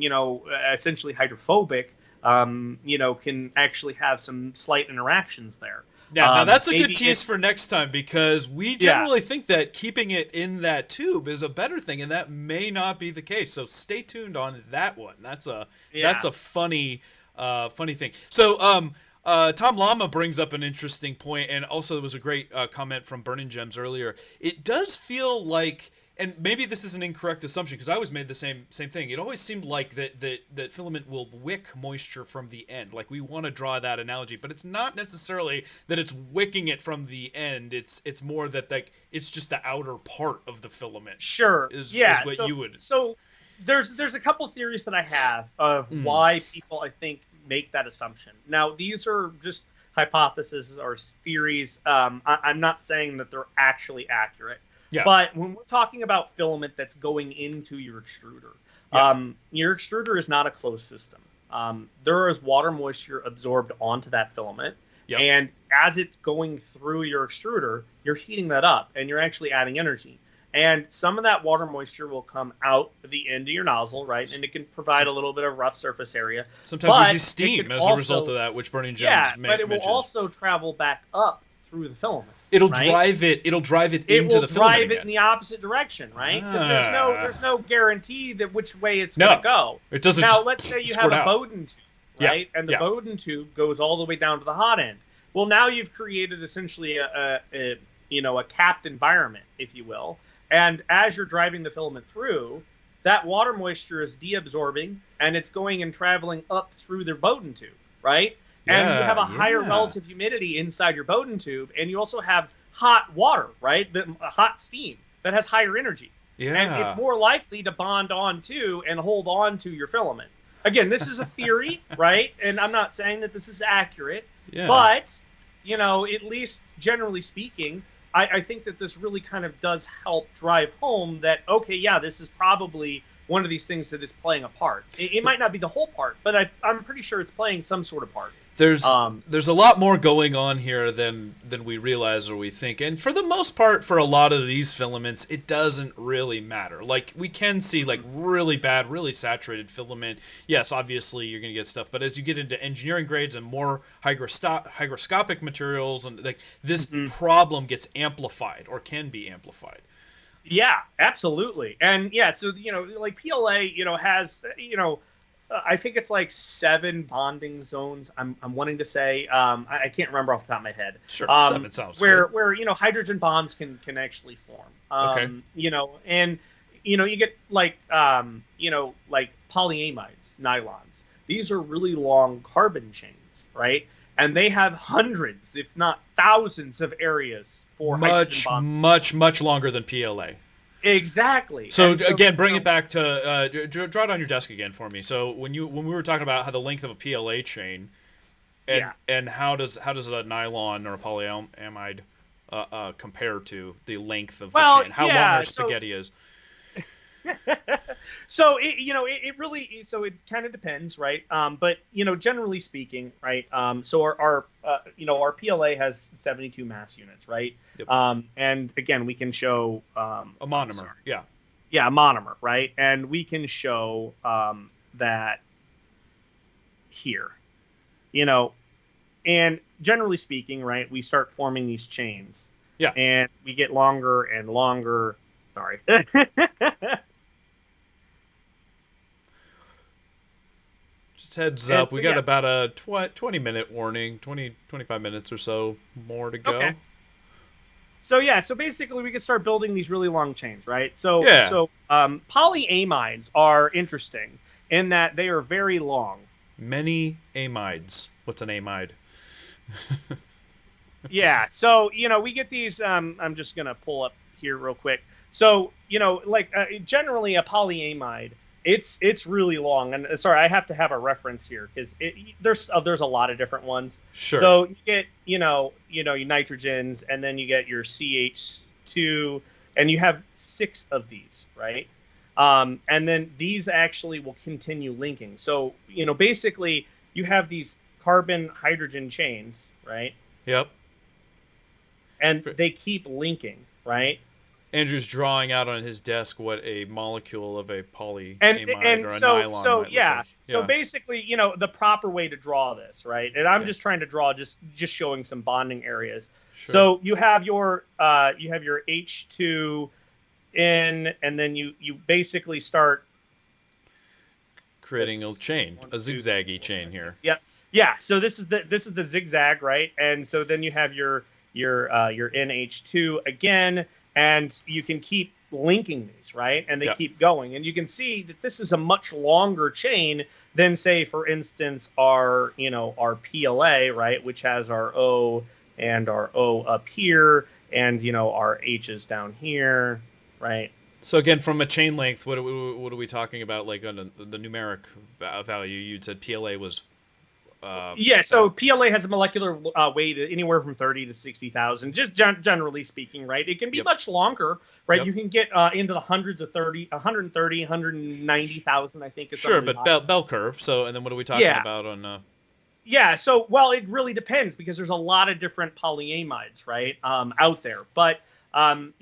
essentially hydrophobic, can actually have some slight interactions there. Now that's a good tease for next time, because we generally think that keeping it in that tube is a better thing, and that may not be the case. So stay tuned on that one. That's a funny thing. So Tom Lama brings up an interesting point, and also there was a great comment from Burning Gems earlier. It does feel like, and maybe this is an incorrect assumption, because I always made the same thing. It always seemed like that filament will wick moisture from the end. Like we want to draw that analogy, but it's not necessarily that it's wicking it from the end. It's more that it's just the outer part of the filament. Sure. Is what you would. So there's a couple theories that I have of why people, I think, make that assumption. Now these are just hypotheses or theories. I'm not saying that they're actually accurate. Yeah. But when we're talking about filament that's going into your extruder, your extruder is not a closed system. There is water moisture absorbed onto that filament. Yep. And as it's going through your extruder, you're heating that up and you're actually adding energy. And some of that water moisture will come out the end of your nozzle, right? And it can provide a little bit of rough surface area. Sometimes we see steam as a result of that, which Burning Gems but it will also travel back up through the filament. It'll drive it into the filament. It will drive it in the opposite direction, right? Because there's no guarantee that which way it's going to go. It doesn't. Now, let's say you have a Bowden tube, right? And the Bowden tube goes all the way down to the hot end. Well, now you've created essentially a capped environment, if you will. And as you're driving the filament through, that water moisture is deabsorbing, and it's going and traveling up through their Bowden tube, right? And you have a higher relative humidity inside your Bowden tube, and you also have hot water, right? Hot steam that has higher energy. Yeah. And it's more likely to bond on to and hold on to your filament. Again, this is a theory, right? And I'm not saying that this is accurate, but, at least generally speaking, I think that this really kind of does help drive home that, this is probably one of these things that is playing a part. It might not be the whole part, but I'm pretty sure it's playing some sort of part. There's a lot more going on here than we realize or we think. And for the most part, for a lot of these filaments, it doesn't really matter. Like, we can see, like, really bad, really saturated filament. Yes, obviously, you're going to get stuff. But as you get into engineering grades and more hygroscopic materials, and like this problem gets amplified or can be amplified. Yeah, absolutely. And, so, like, PLA, has, I think it's like 7 bonding zones. I'm wanting to say. I can't remember off the top of my head. Sure, 7 sounds where good. where hydrogen bonds can actually form. Okay. And you get like like polyamides, nylons. These are really long carbon chains, right? And they have hundreds, if not thousands, of areas for hydrogen Much, bonds. much longer than PLA. Exactly. So, And so again, bring it back to draw it on your desk again for me. So when we were talking about how the length of a PLA chain, and how does a nylon or a polyamide compare to the length of the chain? How long our spaghetti is? So it really it kind of depends, right? But generally speaking, right? So our PLA has 72 mass units, right? Yep. And again, we can show A monomer, yeah. Yeah, a monomer, right? And we can show that here, and generally speaking, right? We start forming these chains, Yeah. and we get longer and longer. Sorry. Just heads up, we got about a 20-minute warning, 25 minutes or so more to go. Okay. So basically we can start building these really long chains, right? So polyamides are interesting in that they are very long. Many amides. What's an amide? Yeah. So we get these. I'm just gonna pull up here real quick. So generally a polyamide, it's really long. And sorry, I have to have a reference here because there's a lot of different ones. Sure. So you get your nitrogens, and then you get your CH2, and you have 6 of these, right? And then these actually will continue linking. So basically you have these carbon hydrogen chains, right? Yep. And they keep linking, right? Andrew's drawing out on his desk what a molecule of a polyamide or a nylon might look like. So basically, the proper way to draw this, right? And I'm just trying to draw just showing some bonding areas. Sure. So you have your H2 in, and then you basically start creating a chain, a zigzaggy chain here. Yep. Yeah. So this is the zigzag, right? And so then you have your NH2 again. And you can keep linking these, right? And they keep going. And you can see that this is a much longer chain than, say, for instance, our PLA, right? Which has our O and our O up here, and, our H's down here, right? So again, from a chain length, what are we talking about? Like on the numeric value, you'd said PLA was... so PLA has a molecular weight anywhere from 30 to 60,000, just generally speaking, right? It can be much longer, right? You can get into the hundreds of 190,000, I think. Sure, but bell curve. So, and then what are we talking about on... Yeah, so, well, it really depends because there's a lot of different polyamides, right, out there. But, I'm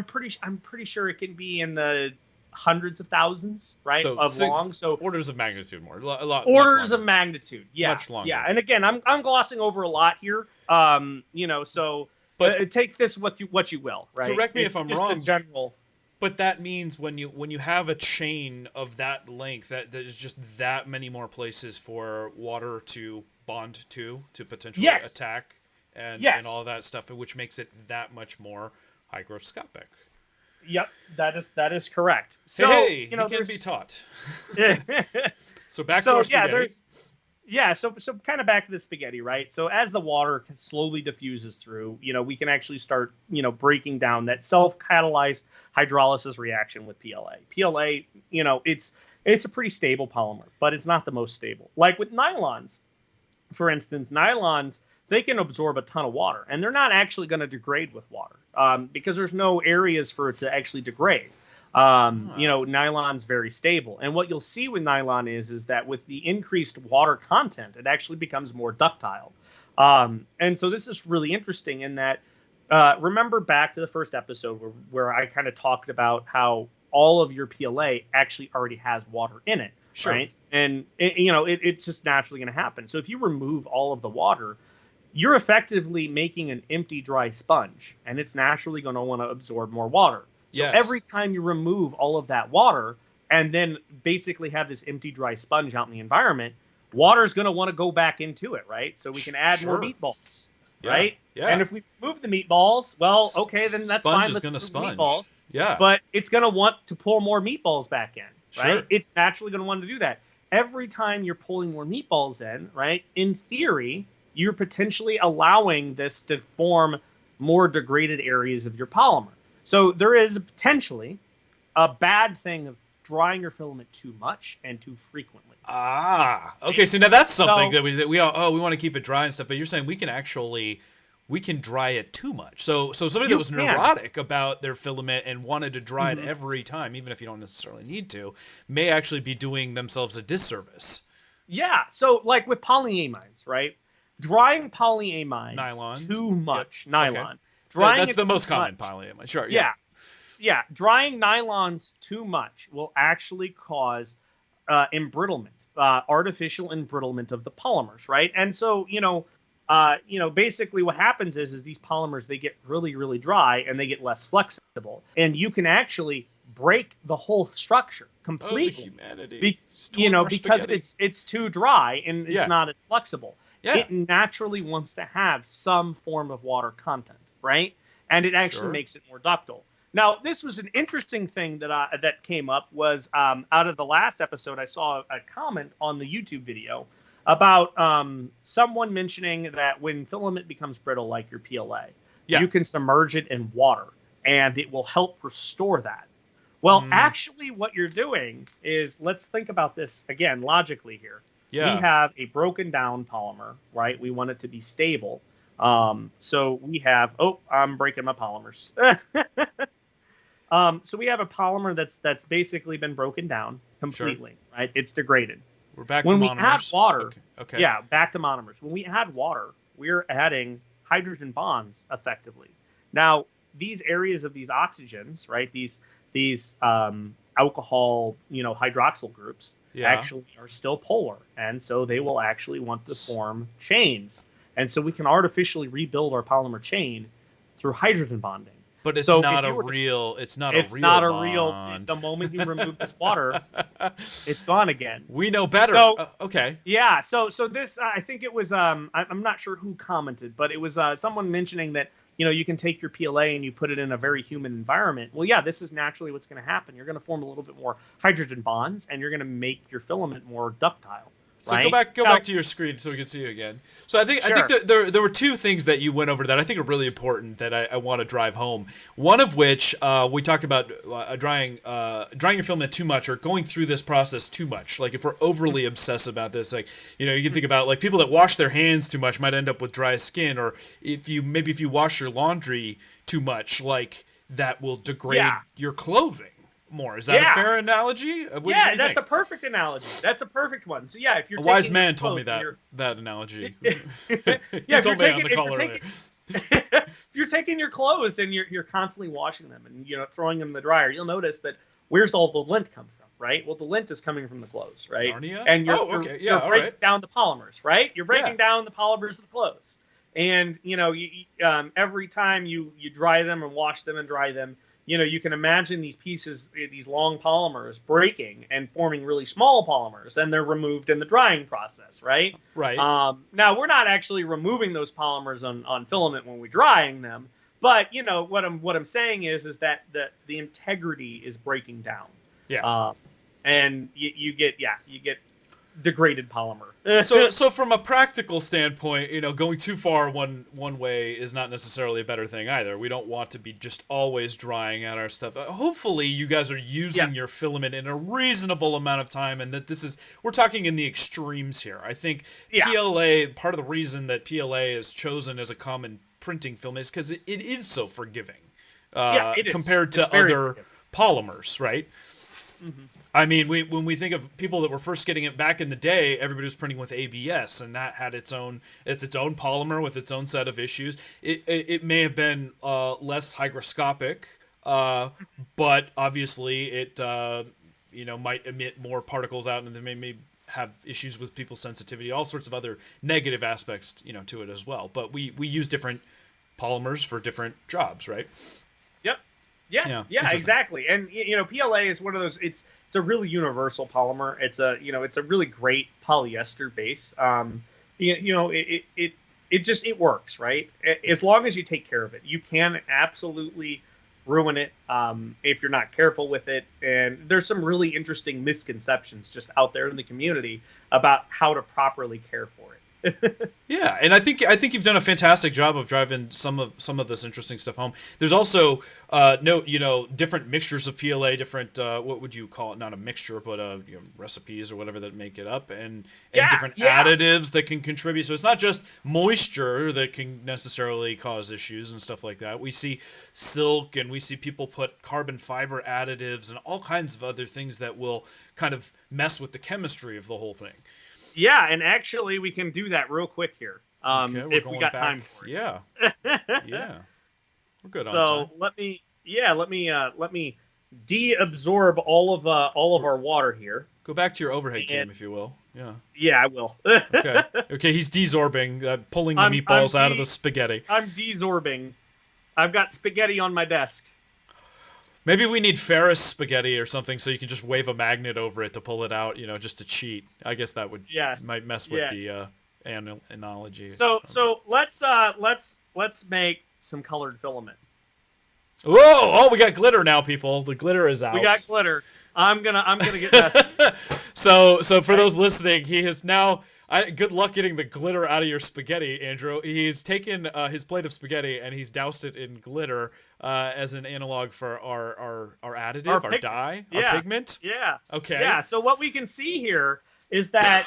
pretty sure it can be in the hundreds of thousands, right, of long. So orders of magnitude more, a lot. Orders of magnitude, yeah, much longer. Yeah. And again, I'm glossing over a lot here, So, but take this what you will, right? Correct me if I'm wrong. In general. But that means when you have a chain of that length, that there's just that many more places for water to bond to potentially attack and all that stuff, which makes it that much more hygroscopic. Yep, that is correct. So hey, you can be taught. So back to our spaghetti. So kind of back to the spaghetti, right? So as the water slowly diffuses through, we can actually start, breaking down that self-catalyzed hydrolysis reaction with PLA. PLA, it's a pretty stable polymer, but it's not the most stable. Like with nylons, for instance, they can absorb a ton of water, and they're not actually going to degrade with water because there's no areas for it to actually degrade. Nylon's very stable. And what you'll see with nylon is that with the increased water content, it actually becomes more ductile. And so this is really interesting in that, remember back to the first episode where I kind of talked about how all of your PLA actually already has water in it, right? And, it's just naturally going to happen. So if you remove all of the water, you're effectively making an empty, dry sponge, and it's naturally going to want to absorb more water. So every time you remove all of that water, and then basically have this empty, dry sponge out in the environment, water's going to want to go back into it, right? So we can add more meatballs, right? Yeah. And if we move the meatballs, well, okay, then that's sponge fine. is Let's going to move sponge. Meatballs. Yeah. But it's going to want to pull more meatballs back in, right? Sure. It's naturally going to want to do that. Every time you're pulling more meatballs in, right, in theory, you're potentially allowing this to form more degraded areas of your polymer. So there is potentially a bad thing of drying your filament too much and too frequently. Okay. So now that's something that we want to keep it dry and stuff. But you're saying we can dry it too much. So somebody that was neurotic about their filament and wanted to dry it every time, even if you don't necessarily need to, may actually be doing themselves a disservice. Yeah. So like with polyamides, right? Drying polyamides nylon too much. Yep. Nylon. Okay. Drying that's the most common polyamide. Sure. Yeah. Yeah. Drying nylons too much will actually cause embrittlement, artificial embrittlement of the polymers, right? And so, basically what happens is these polymers, they get really, really dry and they get less flexible. And you can actually break the whole structure completely. Humanity. Because it's too dry and it's not as flexible. Yeah. It naturally wants to have some form of water content, right? And it actually makes it more ductile. Now, this was an interesting thing that came up was out of the last episode, I saw a comment on the YouTube video about someone mentioning that when filament becomes brittle, like your PLA, you can submerge it in water, and it will help restore that. Well, actually, what you're doing is, let's think about this again logically here. Yeah. We have a broken down polymer, right? We want it to be stable. So we have, I'm breaking my polymers. So we have a polymer that's basically been broken down completely, right? It's degraded. We're back to monomers. When we add water, okay. Yeah, back to monomers. When we add water, we're adding hydrogen bonds effectively. Now, these areas of these oxygens, right? These alcohol, hydroxyl groups actually are still polar, and so they will actually want to form chains, and so we can artificially rebuild our polymer chain through hydrogen bonding. But it's not a real. It's not a real bond. The moment you remove this water, it's gone again. We know better. So, okay. Yeah. So this, I think it was. I'm not sure who commented, but it was someone mentioning that you can take your PLA and you put it in a very humid environment. Well, yeah, this is naturally what's going to happen. You're going to form a little bit more hydrogen bonds, and you're going to make your filament more ductile. So right? go back to your screen so we can see you again. So I think that there were two things that you went over that I think are really important that I want to drive home. One of which we talked about drying your filament too much or going through this process too much. Like if we're overly obsessed about this, like you can think about like people that wash their hands too much might end up with dry skin, or if you wash your laundry too much, like that will degrade your clothing more. Is that a fair analogy? What do you that's think? a perfect analogy. That's a perfect one. So yeah, if you're a wise man told me that analogy. He told me on the call earlier. If you're taking your clothes and you're constantly washing them and throwing them in the dryer, you'll notice that where's all the lint come from, right? Well, the lint is coming from the clothes, right? Narnia? And you're breaking down the polymers, right? You're breaking down the polymers of the clothes, and every time you dry them and wash them and dry them, you can imagine these pieces, these long polymers breaking and forming really small polymers, and they're removed in the drying process, right? Right. Now, we're not actually removing those polymers on filament when we're drying them, but what I'm saying is that the integrity is breaking down. Yeah. And you get degraded polymer. so from a practical standpoint, going too far one way is not necessarily a better thing either. We don't want to be just always drying out our stuff. Hopefully you guys are using your filament in a reasonable amount of time, and that we're talking in the extremes here. I think PLA, part of the reason that PLA is chosen as a common printing film is because it is so forgiving compared to other polymers, right? Mm-hmm. I mean, when we think of people that were first getting it back in the day, everybody was printing with ABS, and that had its own polymer with its own set of issues. It may have been less hygroscopic, but obviously it might emit more particles out, and they may have issues with people's sensitivity, all sorts of other negative aspects to it as well. But we use different polymers for different jobs, right? Yep. Yeah, exactly. And PLA is one of those. It's a really universal polymer. It's a really great polyester base. It works, right? As long as you take care of it, you can absolutely ruin it if you're not careful with it. And there's some really interesting misconceptions just out there in the community about how to properly care for it. Yeah, and I think you've done a fantastic job of driving some of this interesting stuff home. There's also different mixtures of PLA, different what would you call it? Not a mixture, but recipes or whatever that make it up, and different additives that can contribute. So it's not just moisture that can necessarily cause issues and stuff like that. We see silk, and we see people put carbon fiber additives and all kinds of other things that will kind of mess with the chemistry of the whole thing. Yeah, and actually, we can do that real quick here, if we got time for it. Yeah, yeah, we're good on time. So let me deabsorb all of our water here. Go back to your overhead cam, if you will. Yeah. Yeah, I will. Okay. He's desorbing, pulling the meatballs out of the spaghetti. I'm desorbing. I've got spaghetti on my desk. Maybe we need Ferris spaghetti or something, so you can just wave a magnet over it to pull it out, just to cheat. I guess that would might mess with the analogy. So let's make some colored filament. Whoa! Oh, we got glitter now, people. The glitter is out. We got glitter. I'm gonna get messy. So for those listening, he has now. Good luck getting the glitter out of your spaghetti, Andrew. He's taken his plate of spaghetti and he's doused it in glitter as an analog for our additive, our dye, our pigment. Yeah. Okay. Yeah. So what we can see here is that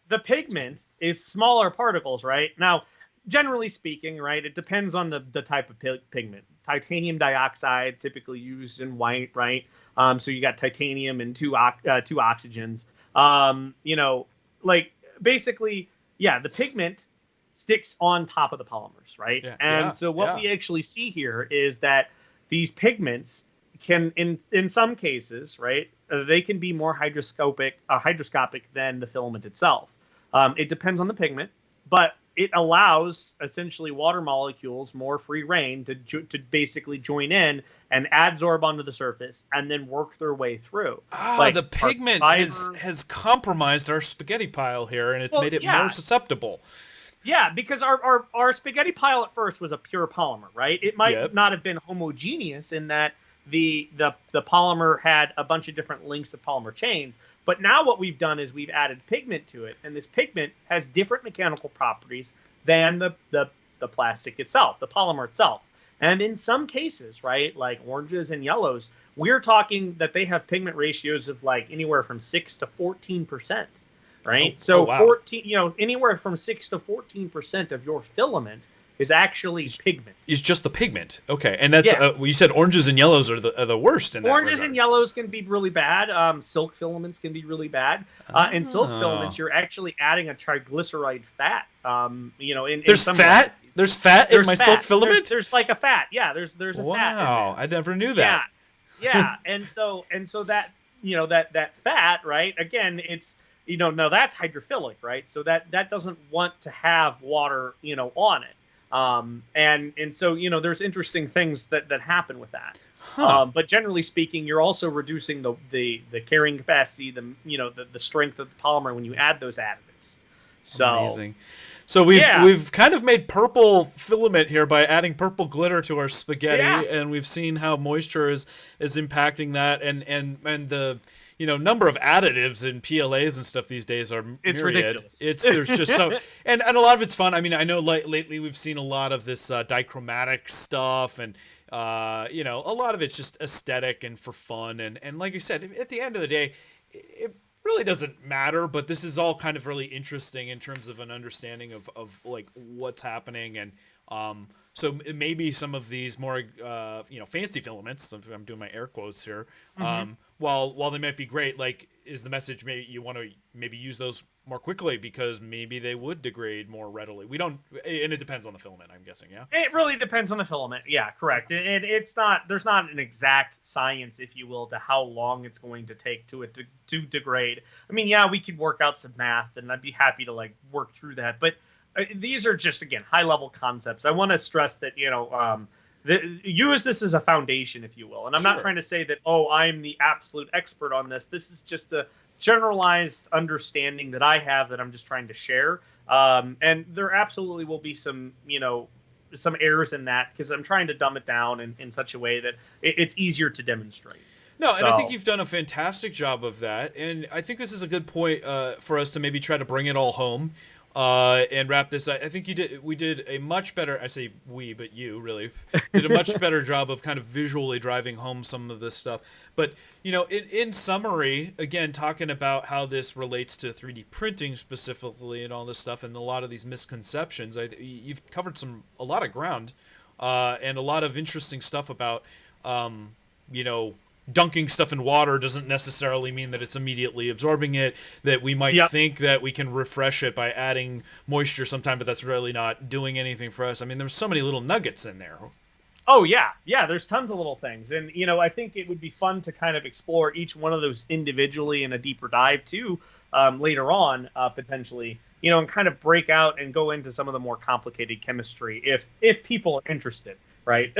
the pigment is smaller particles, right? Now, generally speaking, right, it depends on the type of pigment. Titanium dioxide typically used in white, right? So you got titanium and two oxygens. Basically, the pigment sticks on top of the polymers, right? Yeah, so what we actually see here is that these pigments can, in some cases, right, they can be more hygroscopic than the filament itself. It depends on the pigment, but it allows essentially water molecules more free reign to basically join in and adsorb onto the surface and then work their way through. The pigment has compromised our spaghetti pile here, and it's made it more susceptible. Yeah, because our spaghetti pile at first was a pure polymer, right? It might not have been homogeneous in that the polymer had a bunch of different lengths of polymer chains, but now what we've done is we've added pigment to it, and this pigment has different mechanical properties than the plastic itself, the polymer itself. And in some cases, right, like oranges and yellows, we're talking that they have pigment ratios of like anywhere from 6 to 14%, right? 14, anywhere from 6 to 14% of your filament is actually pigment. Is just the pigment. Okay. And that's you said oranges and yellows are the worst in that regard. Oranges and yellows can be really bad. Silk filaments can be really bad. In silk filaments, you're actually adding a triglyceride fat. There's fat? There's fat in my silk filament? There's like a fat. Yeah, there's a fat. Wow, I never knew that. Yeah. And so that that fat, right? Again, it's now that's hydrophilic, right? So that doesn't want to have water, on it. And so there's interesting things that happen with that. But generally speaking, you're also reducing the carrying capacity, the strength of the polymer when you add those additives. So amazing. So we've kind of made purple filament here by adding purple glitter to our spaghetti, and we've seen how moisture is impacting that, and the number of additives in PLAs and stuff these days are it's myriad. Ridiculous. There's just so and a lot of it's fun. I mean, I know lately we've seen a lot of this dichromatic stuff, and a lot of it's just aesthetic and for fun, and like you said, at the end of the day, it really doesn't matter. But this is all kind of really interesting in terms of an understanding of like what's happening, and so maybe some of these more fancy filaments, I'm doing my air quotes here, while they might be great, like, is the message maybe you want to maybe use those more quickly because maybe they would degrade more readily. We don't, and it depends on the filament, I'm guessing. Yeah, it really depends on the filament. Yeah, correct. It's not, there's not an exact science, if you will, to how long it's going to take to degrade. I mean, we could work out some math, and I'd be happy to work through that, but these are just, again, high-level concepts. I want to stress that, use this as a foundation, if you will. And I'm not trying to say that, oh, I'm the absolute expert on this. This is just a generalized understanding that I have that I'm just trying to share. And there absolutely will be some, some errors in that because I'm trying to dumb it down in such a way that it's easier to demonstrate. No, and I think you've done a fantastic job of that. And I think this is a good point for us to maybe try to bring it all home and wrap this. I think we did a much better, I say we, but you really did a much better job of kind of visually driving home some of this stuff. But, in summary, again, talking about how this relates to 3D printing specifically and all this stuff and a lot of these misconceptions, you've covered a lot of ground and a lot of interesting stuff about, dunking stuff in water doesn't necessarily mean that it's immediately absorbing it, that we might think that we can refresh it by adding moisture sometime, but that's really not doing anything for us. I mean, there's so many little nuggets in there. Oh, yeah. Yeah, there's tons of little things. And, I think it would be fun to kind of explore each one of those individually in a deeper dive, too, later on, potentially, and kind of break out and go into some of the more complicated chemistry if people are interested. Right.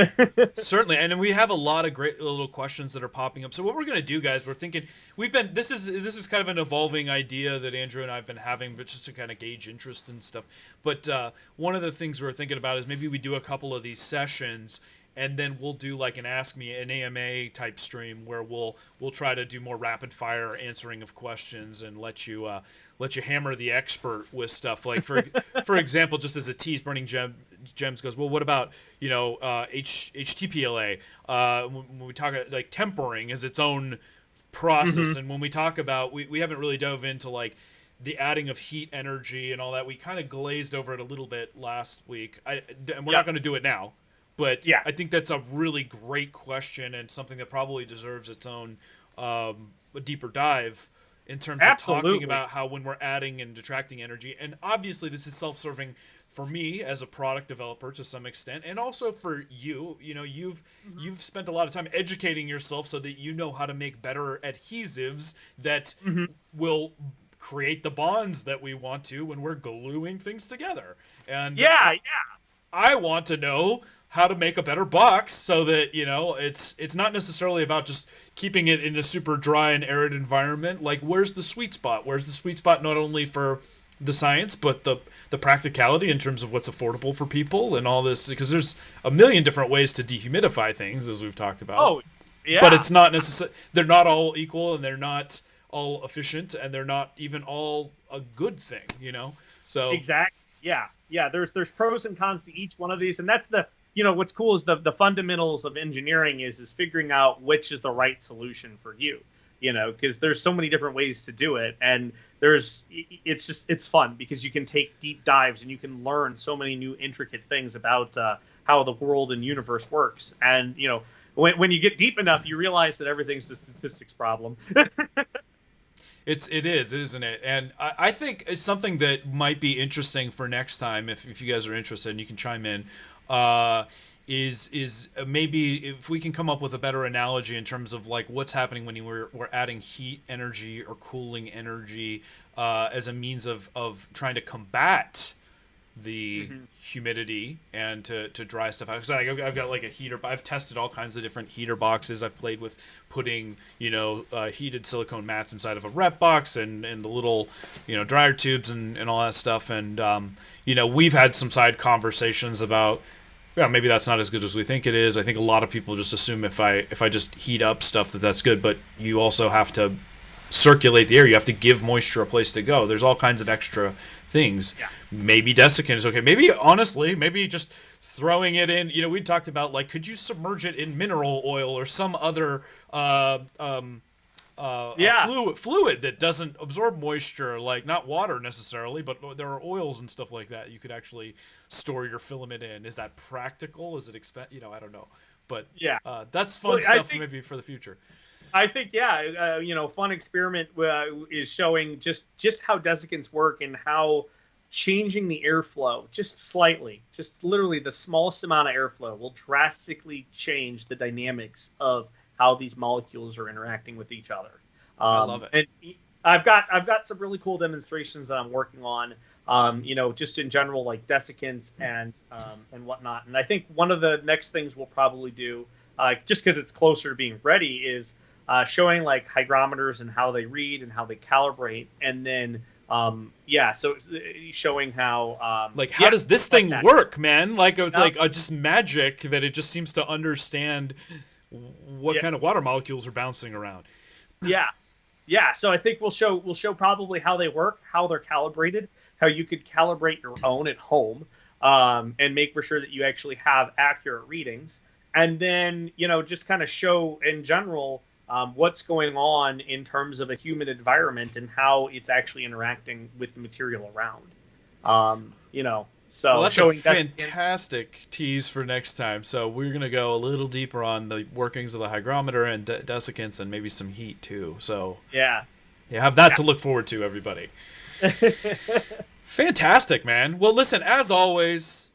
Certainly. And then we have a lot of great little questions that are popping up. So what we're going to do, guys, we're thinking this is kind of an evolving idea that Andrew and I have been having, but just to kind of gauge interest and stuff. But one of the things we're thinking about is maybe we do a couple of these sessions and then we'll do like an AMA type stream where we'll try to do more rapid fire answering of questions and let you hammer the expert with stuff. Like for example, just as a tease, Burning Gems goes, well, what about HTPLA? When we talk like tempering is its own process, and when we talk about we haven't really dove into like the adding of heat energy and all that. We kind of glazed over it a little bit last week, and we're not going to do it now. But I think that's a really great question and something that probably deserves its own a deeper dive in terms of talking about how when we're adding and detracting energy. And obviously this is self-serving for me as a product developer to some extent, and also for you. You've spent a lot of time educating yourself so that you know how to make better adhesives that will create the bonds that we want to when we're gluing things together. And I want to know how to make a better box so that, it's not necessarily about just keeping it in a super dry and arid environment. Like, where's the sweet spot? Where's the sweet spot not only for the science, but the practicality in terms of what's affordable for people and all this? Because there's a million different ways to dehumidify things, as we've talked about. Oh, yeah. But it's not necessarily, they're not all equal, and they're not all efficient, and they're not even all a good thing, So exactly. Yeah. There's pros and cons to each one of these, and that's what's cool is the fundamentals of engineering is figuring out which is the right solution for you, because there's so many different ways to do it, and it's fun because you can take deep dives and you can learn so many new intricate things about how the world and universe works, and when you get deep enough, you realize that everything's a statistics problem. It is, isn't it? And I think it's something that might be interesting for next time, if you guys are interested, and you can chime in, is maybe if we can come up with a better analogy in terms of like what's happening when we're adding heat energy or cooling energy as a means of trying to combat the humidity and to dry stuff out. Because I've got like a heater. I've tested all kinds of different heater boxes. I've played with putting heated silicone mats inside of a rep box and the little dryer tubes and all that stuff. And we've had some side conversations about maybe that's not as good as we think it is. I think a lot of people just assume if I just heat up stuff that's good, but you also have to circulate the air. You have to give moisture a place to go. There's all kinds of extra things. Yeah. Maybe desiccant is okay. Maybe honestly, just throwing it in. We talked about like, could you submerge it in mineral oil or some other fluid that doesn't absorb moisture, like not water necessarily, but there are oils and stuff like that you could actually store your filament in. Is that practical? Is it I don't know, but that's fun stuff maybe for the future. I think, fun experiment is showing just how desiccants work and how changing the airflow just slightly, just literally the smallest amount of airflow will drastically change the dynamics of how these molecules are interacting with each other. I love it. And I've got some really cool demonstrations that I'm working on just in general, like desiccants and whatnot. And I think one of the next things we'll probably do, just because it's closer to being ready, is showing like hygrometers and how they read and how they calibrate, and then so showing how how does this thing that. work, man? Like it's just magic that it just seems to understand what kind of water molecules are bouncing around. Yeah. So I think we'll show probably how they work, how they're calibrated, how you could calibrate your own at home, and make for sure that you actually have accurate readings, and then just kind of show in general what's going on in terms of a humid environment and how it's actually interacting with the material around. So well, that's showing a fantastic tease for next time. So we're going to go a little deeper on the workings of the hygrometer and desiccants and maybe some heat too. So yeah, have that to look forward to, everybody. Fantastic, man. Well, listen, as always,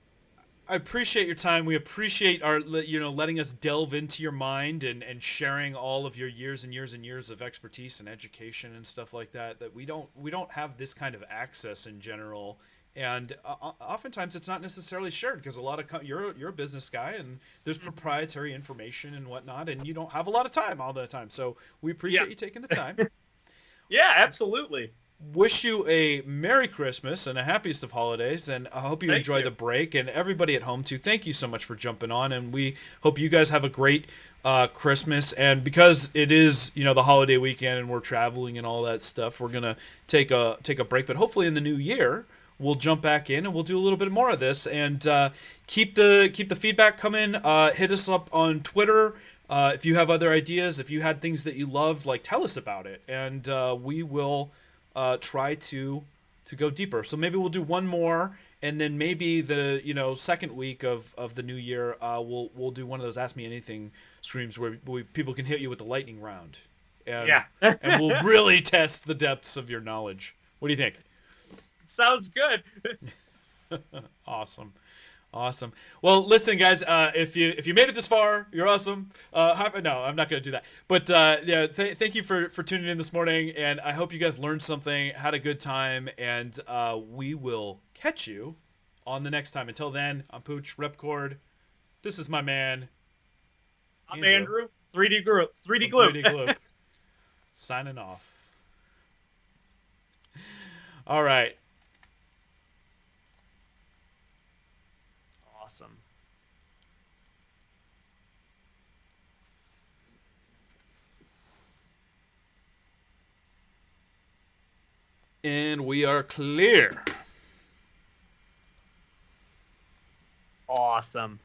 I appreciate your time. We appreciate our, letting us delve into your mind and sharing all of your years and years and years of expertise and education and stuff like that. That we don't have this kind of access in general. And oftentimes it's not necessarily shared because a lot of you're a business guy and there's proprietary information and whatnot, and you don't have a lot of time all the time. So we appreciate you taking the time. Yeah, absolutely. Wish you a Merry Christmas and a happiest of holidays, and I hope you enjoy the break, and everybody at home too. Thank you so much for jumping on, and we hope you guys have a great Christmas. And because it is the holiday weekend and we're traveling and all that stuff, we're gonna take a break. But hopefully in the new year we'll jump back in and we'll do a little bit more of this, and keep the feedback coming. Hit us up on Twitter. If you have other ideas, if you had things that you loved, tell us about it, and we will try to go deeper. So maybe we'll do one more, and then maybe the second week of the new year, we'll do one of those Ask Me Anything streams where people can hit you with the lightning round, and and we'll really test the depths of your knowledge. What do you think? Sounds good. Awesome. Well, listen, guys. If you made it this far, you're awesome. No, I'm not going to do that. But thank you for tuning in this morning, and I hope you guys learned something, had a good time, and we will catch you on the next time. Until then, I'm Pooch Repcord. This is my man. I'm Andrew. 3D Gloop. 3D Gloop. Signing off. All right. Awesome. And we are clear. Awesome.